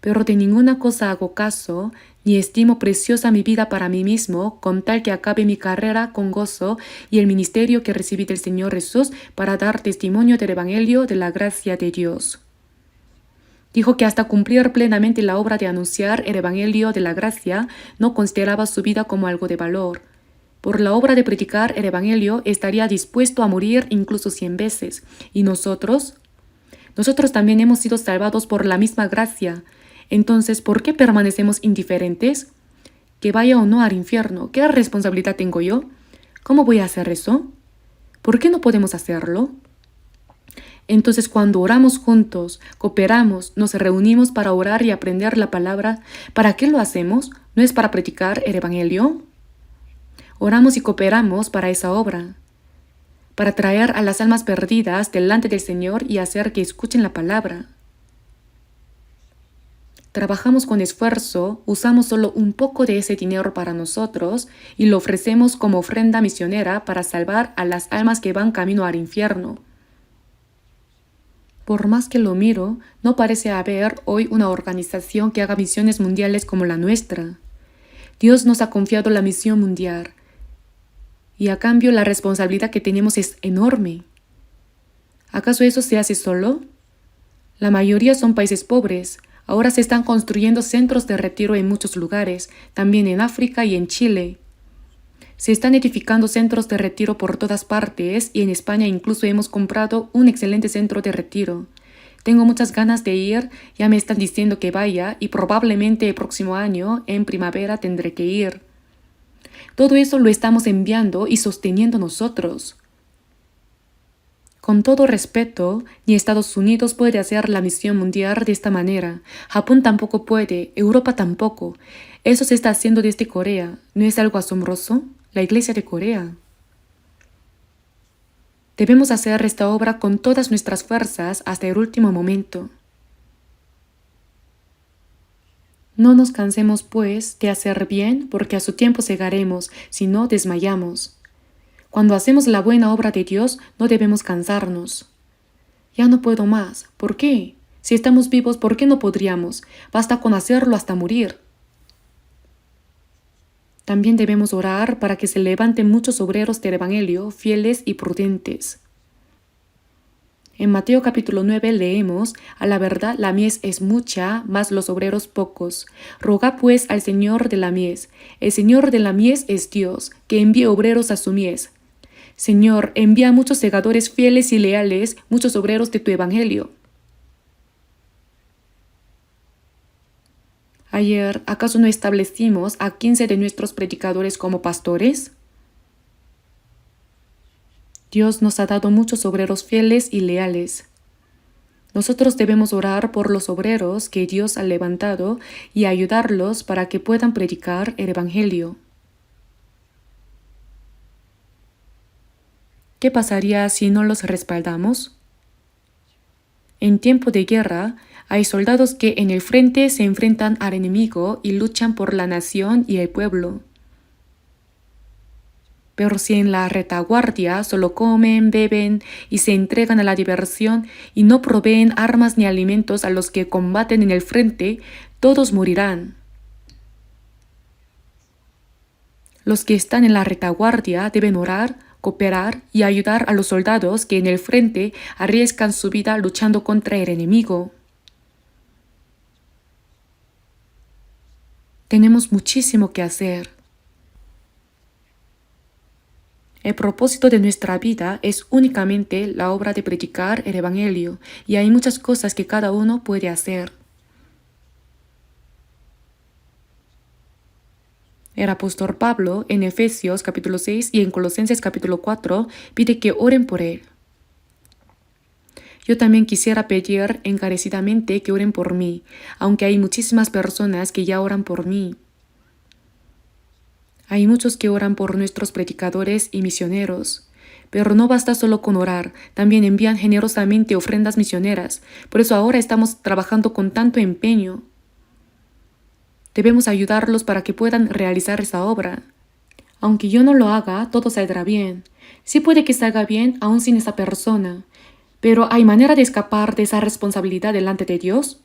Pero de ninguna cosa hago caso, ni estimo preciosa mi vida para mí mismo, con tal que acabe mi carrera con gozo y el ministerio que recibí del Señor Jesús para dar testimonio del Evangelio de la gracia de Dios. Dijo que hasta cumplir plenamente la obra de anunciar el Evangelio de la gracia, no consideraba su vida como algo de valor. Por la obra de predicar el Evangelio estaría dispuesto a morir incluso 100 veces. ¿Y nosotros? Nosotros también hemos sido salvados por la misma gracia. Entonces, ¿por qué permanecemos indiferentes? Que vaya o no al infierno, ¿qué responsabilidad tengo yo? ¿Cómo voy a hacer eso? ¿Por qué no podemos hacerlo? Entonces, cuando oramos juntos, cooperamos, nos reunimos para orar y aprender la palabra, ¿para qué lo hacemos? ¿No es para predicar el Evangelio? Oramos y cooperamos para esa obra, para traer a las almas perdidas delante del Señor y hacer que escuchen la palabra. Trabajamos con esfuerzo, usamos solo un poco de ese dinero para nosotros y lo ofrecemos como ofrenda misionera para salvar a las almas que van camino al infierno. Por más que lo miro, no parece haber hoy una organización que haga misiones mundiales como la nuestra. Dios nos ha confiado la misión mundial y a cambio la responsabilidad que tenemos es enorme. ¿Acaso eso se hace solo? La mayoría son países pobres. Ahora se están construyendo centros de retiro en muchos lugares, también en África y en Chile. Se están edificando centros de retiro por todas partes y en España incluso hemos comprado un excelente centro de retiro. Tengo muchas ganas de ir, ya me están diciendo que vaya y probablemente el próximo año, en primavera, tendré que ir. Todo eso lo estamos enviando y sosteniendo nosotros. Con todo respeto, ni Estados Unidos puede hacer la misión mundial de esta manera. Japón tampoco puede, Europa tampoco. Eso se está haciendo desde Corea. ¿No es algo asombroso? La Iglesia de Corea. Debemos hacer esta obra con todas nuestras fuerzas hasta el último momento. No nos cansemos, pues, de hacer bien, porque a su tiempo cegaremos, si no desmayamos. Cuando hacemos la buena obra de Dios, no debemos cansarnos. Ya no puedo más. ¿Por qué? Si estamos vivos, ¿por qué no podríamos? Basta con hacerlo hasta morir. También debemos orar para que se levanten muchos obreros del Evangelio, fieles y prudentes. En Mateo capítulo 9 leemos, a la verdad la mies es mucha, mas los obreros pocos. Rogad pues al Señor de la mies. El Señor de la mies es Dios, que envíe obreros a su mies. Señor, envía muchos segadores fieles y leales, muchos obreros de tu Evangelio. Ayer, ¿acaso no establecimos a 15 de nuestros predicadores como pastores? Dios nos ha dado muchos obreros fieles y leales. Nosotros debemos orar por los obreros que Dios ha levantado y ayudarlos para que puedan predicar el Evangelio. ¿Qué pasaría si no los respaldamos? En tiempo de guerra, hay soldados que en el frente se enfrentan al enemigo y luchan por la nación y el pueblo. Pero si en la retaguardia solo comen, beben y se entregan a la diversión y no proveen armas ni alimentos a los que combaten en el frente, todos morirán. Los que están en la retaguardia deben orar, cooperar y ayudar a los soldados que en el frente arriesgan su vida luchando contra el enemigo. Tenemos muchísimo que hacer. El propósito de nuestra vida es únicamente la obra de predicar el Evangelio, y hay muchas cosas que cada uno puede hacer. El apóstol Pablo en Efesios capítulo 6 y en Colosenses capítulo 4 pide que oren por él. Yo también quisiera pedir encarecidamente que oren por mí, aunque hay muchísimas personas que ya oran por mí. Hay muchos que oran por nuestros predicadores y misioneros, pero no basta solo con orar, también envían generosamente ofrendas misioneras, por eso ahora estamos trabajando con tanto empeño. Debemos ayudarlos para que puedan realizar esa obra. Aunque yo no lo haga, todo saldrá bien. Sí puede que salga bien aún sin esa persona, pero ¿hay manera de escapar de esa responsabilidad delante de Dios?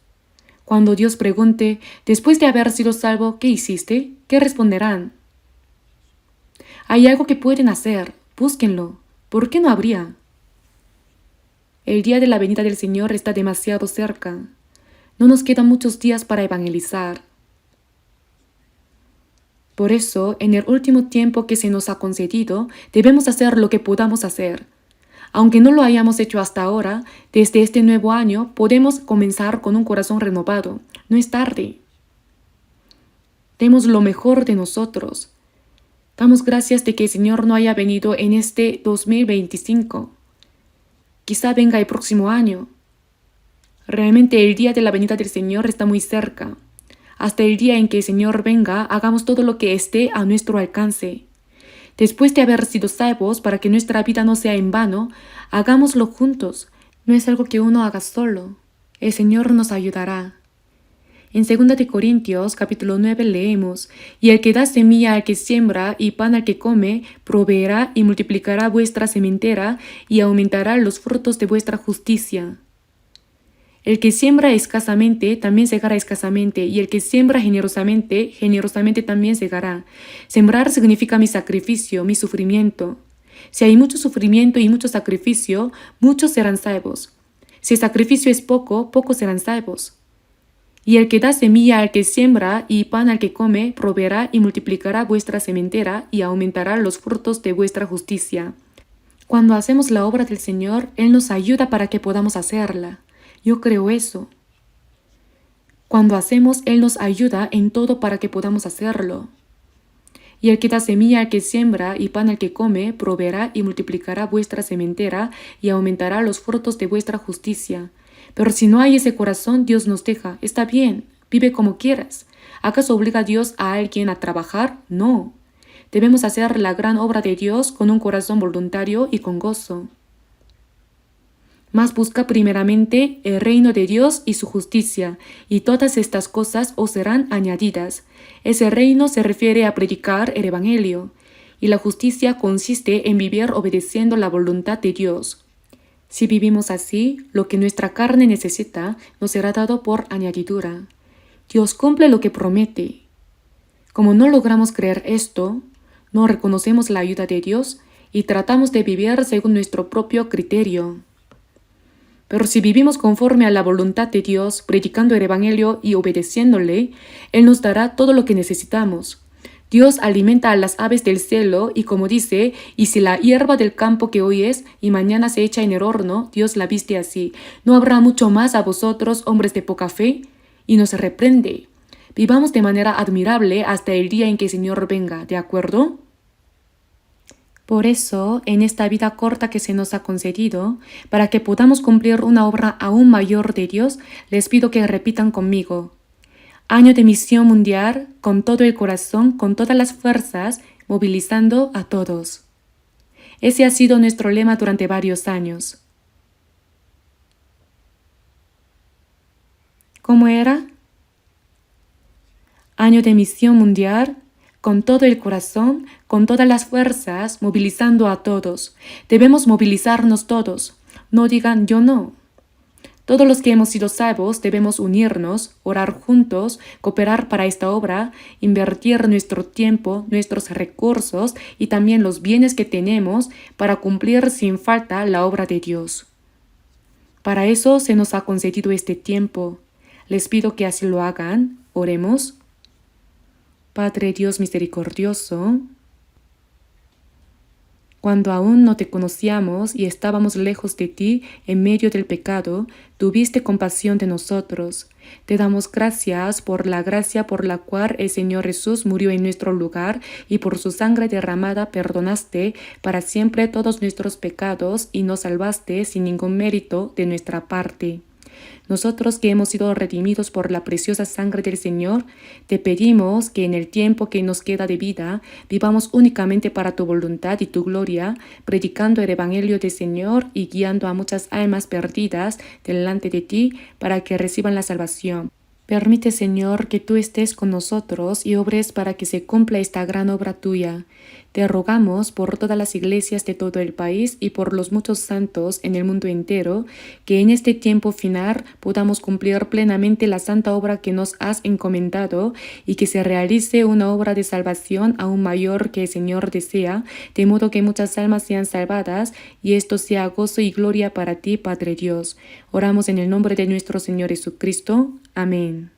Cuando Dios pregunte, después de haber sido salvo, ¿qué hiciste? ¿Qué responderán? Hay algo que pueden hacer, búsquenlo. ¿Por qué no habría? El día de la venida del Señor está demasiado cerca. No nos quedan muchos días para evangelizar. Por eso, en el último tiempo que se nos ha concedido, debemos hacer lo que podamos hacer. Aunque no lo hayamos hecho hasta ahora, desde este nuevo año podemos comenzar con un corazón renovado. No es tarde. Demos lo mejor de nosotros. Damos gracias de que el Señor no haya venido en este 2025. Quizá venga el próximo año. Realmente el día de la venida del Señor está muy cerca. Hasta el día en que el Señor venga, hagamos todo lo que esté a nuestro alcance. Después de haber sido salvos, para que nuestra vida no sea en vano, hagámoslo juntos. No es algo que uno haga solo. El Señor nos ayudará. En 2 de Corintios, capítulo 9, leemos: «Y el que da semilla al que siembra y pan al que come, proveerá y multiplicará vuestra sementera y aumentará los frutos de vuestra justicia». El que siembra escasamente, también segará escasamente, y el que siembra generosamente, generosamente también segará. Sembrar significa mi sacrificio, mi sufrimiento. Si hay mucho sufrimiento y mucho sacrificio, muchos serán salvos. Si el sacrificio es poco, pocos serán salvos. Y el que da semilla al que siembra y pan al que come, proveerá y multiplicará vuestra sementera y aumentará los frutos de vuestra justicia. Cuando hacemos la obra del Señor, Él nos ayuda para que podamos hacerla. Yo creo eso. Cuando hacemos, Él nos ayuda en todo para que podamos hacerlo. Y el que da semilla al que siembra y pan al que come, proveerá y multiplicará vuestra sementera y aumentará los frutos de vuestra justicia. Pero si no hay ese corazón, Dios nos deja. Está bien, vive como quieras. ¿Acaso obliga Dios a alguien a trabajar? No. Debemos hacer la gran obra de Dios con un corazón voluntario y con gozo. Mas busca primeramente el reino de Dios y su justicia, y todas estas cosas os serán añadidas. Ese reino se refiere a predicar el Evangelio, y la justicia consiste en vivir obedeciendo la voluntad de Dios. Si vivimos así, lo que nuestra carne necesita nos será dado por añadidura. Dios cumple lo que promete. Como no logramos creer esto, no reconocemos la ayuda de Dios y tratamos de vivir según nuestro propio criterio. Pero si vivimos conforme a la voluntad de Dios, predicando el Evangelio y obedeciéndole, Él nos dará todo lo que necesitamos. Dios alimenta a las aves del cielo y como dice, y si la hierba del campo que hoy es y mañana se echa en el horno, Dios la viste así. ¿No habrá mucho más a vosotros, hombres de poca fe? Y nos reprende. Vivamos de manera admirable hasta el día en que el Señor venga, ¿de acuerdo? Por eso, en esta vida corta que se nos ha concedido, para que podamos cumplir una obra aún mayor de Dios, les pido que repitan conmigo: año de misión mundial, con todo el corazón, con todas las fuerzas, movilizando a todos. Ese ha sido nuestro lema durante varios años. ¿Cómo era? Año de misión mundial, con todo el corazón, con todas las fuerzas, movilizando a todos. Debemos movilizarnos todos. No digan yo no. Todos los que hemos sido salvos debemos unirnos, orar juntos, cooperar para esta obra, invertir nuestro tiempo, nuestros recursos y también los bienes que tenemos para cumplir sin falta la obra de Dios. Para eso se nos ha concedido este tiempo. Les pido que así lo hagan. Oremos. Padre Dios misericordioso, cuando aún no te conocíamos y estábamos lejos de ti en medio del pecado, tuviste compasión de nosotros. Te damos gracias por la gracia por la cual el Señor Jesús murió en nuestro lugar y por su sangre derramada perdonaste para siempre todos nuestros pecados y nos salvaste sin ningún mérito de nuestra parte. Nosotros que hemos sido redimidos por la preciosa sangre del Señor, te pedimos que en el tiempo que nos queda de vida, vivamos únicamente para tu voluntad y tu gloria, predicando el Evangelio del Señor y guiando a muchas almas perdidas delante de ti para que reciban la salvación. Permite, Señor, que tú estés con nosotros y obres para que se cumpla esta gran obra tuya. Te rogamos por todas las iglesias de todo el país y por los muchos santos en el mundo entero, que en este tiempo final podamos cumplir plenamente la santa obra que nos has encomendado y que se realice una obra de salvación aún mayor que el Señor desea, de modo que muchas almas sean salvadas y esto sea gozo y gloria para ti, Padre Dios. Oramos en el nombre de nuestro Señor Jesucristo. Amén.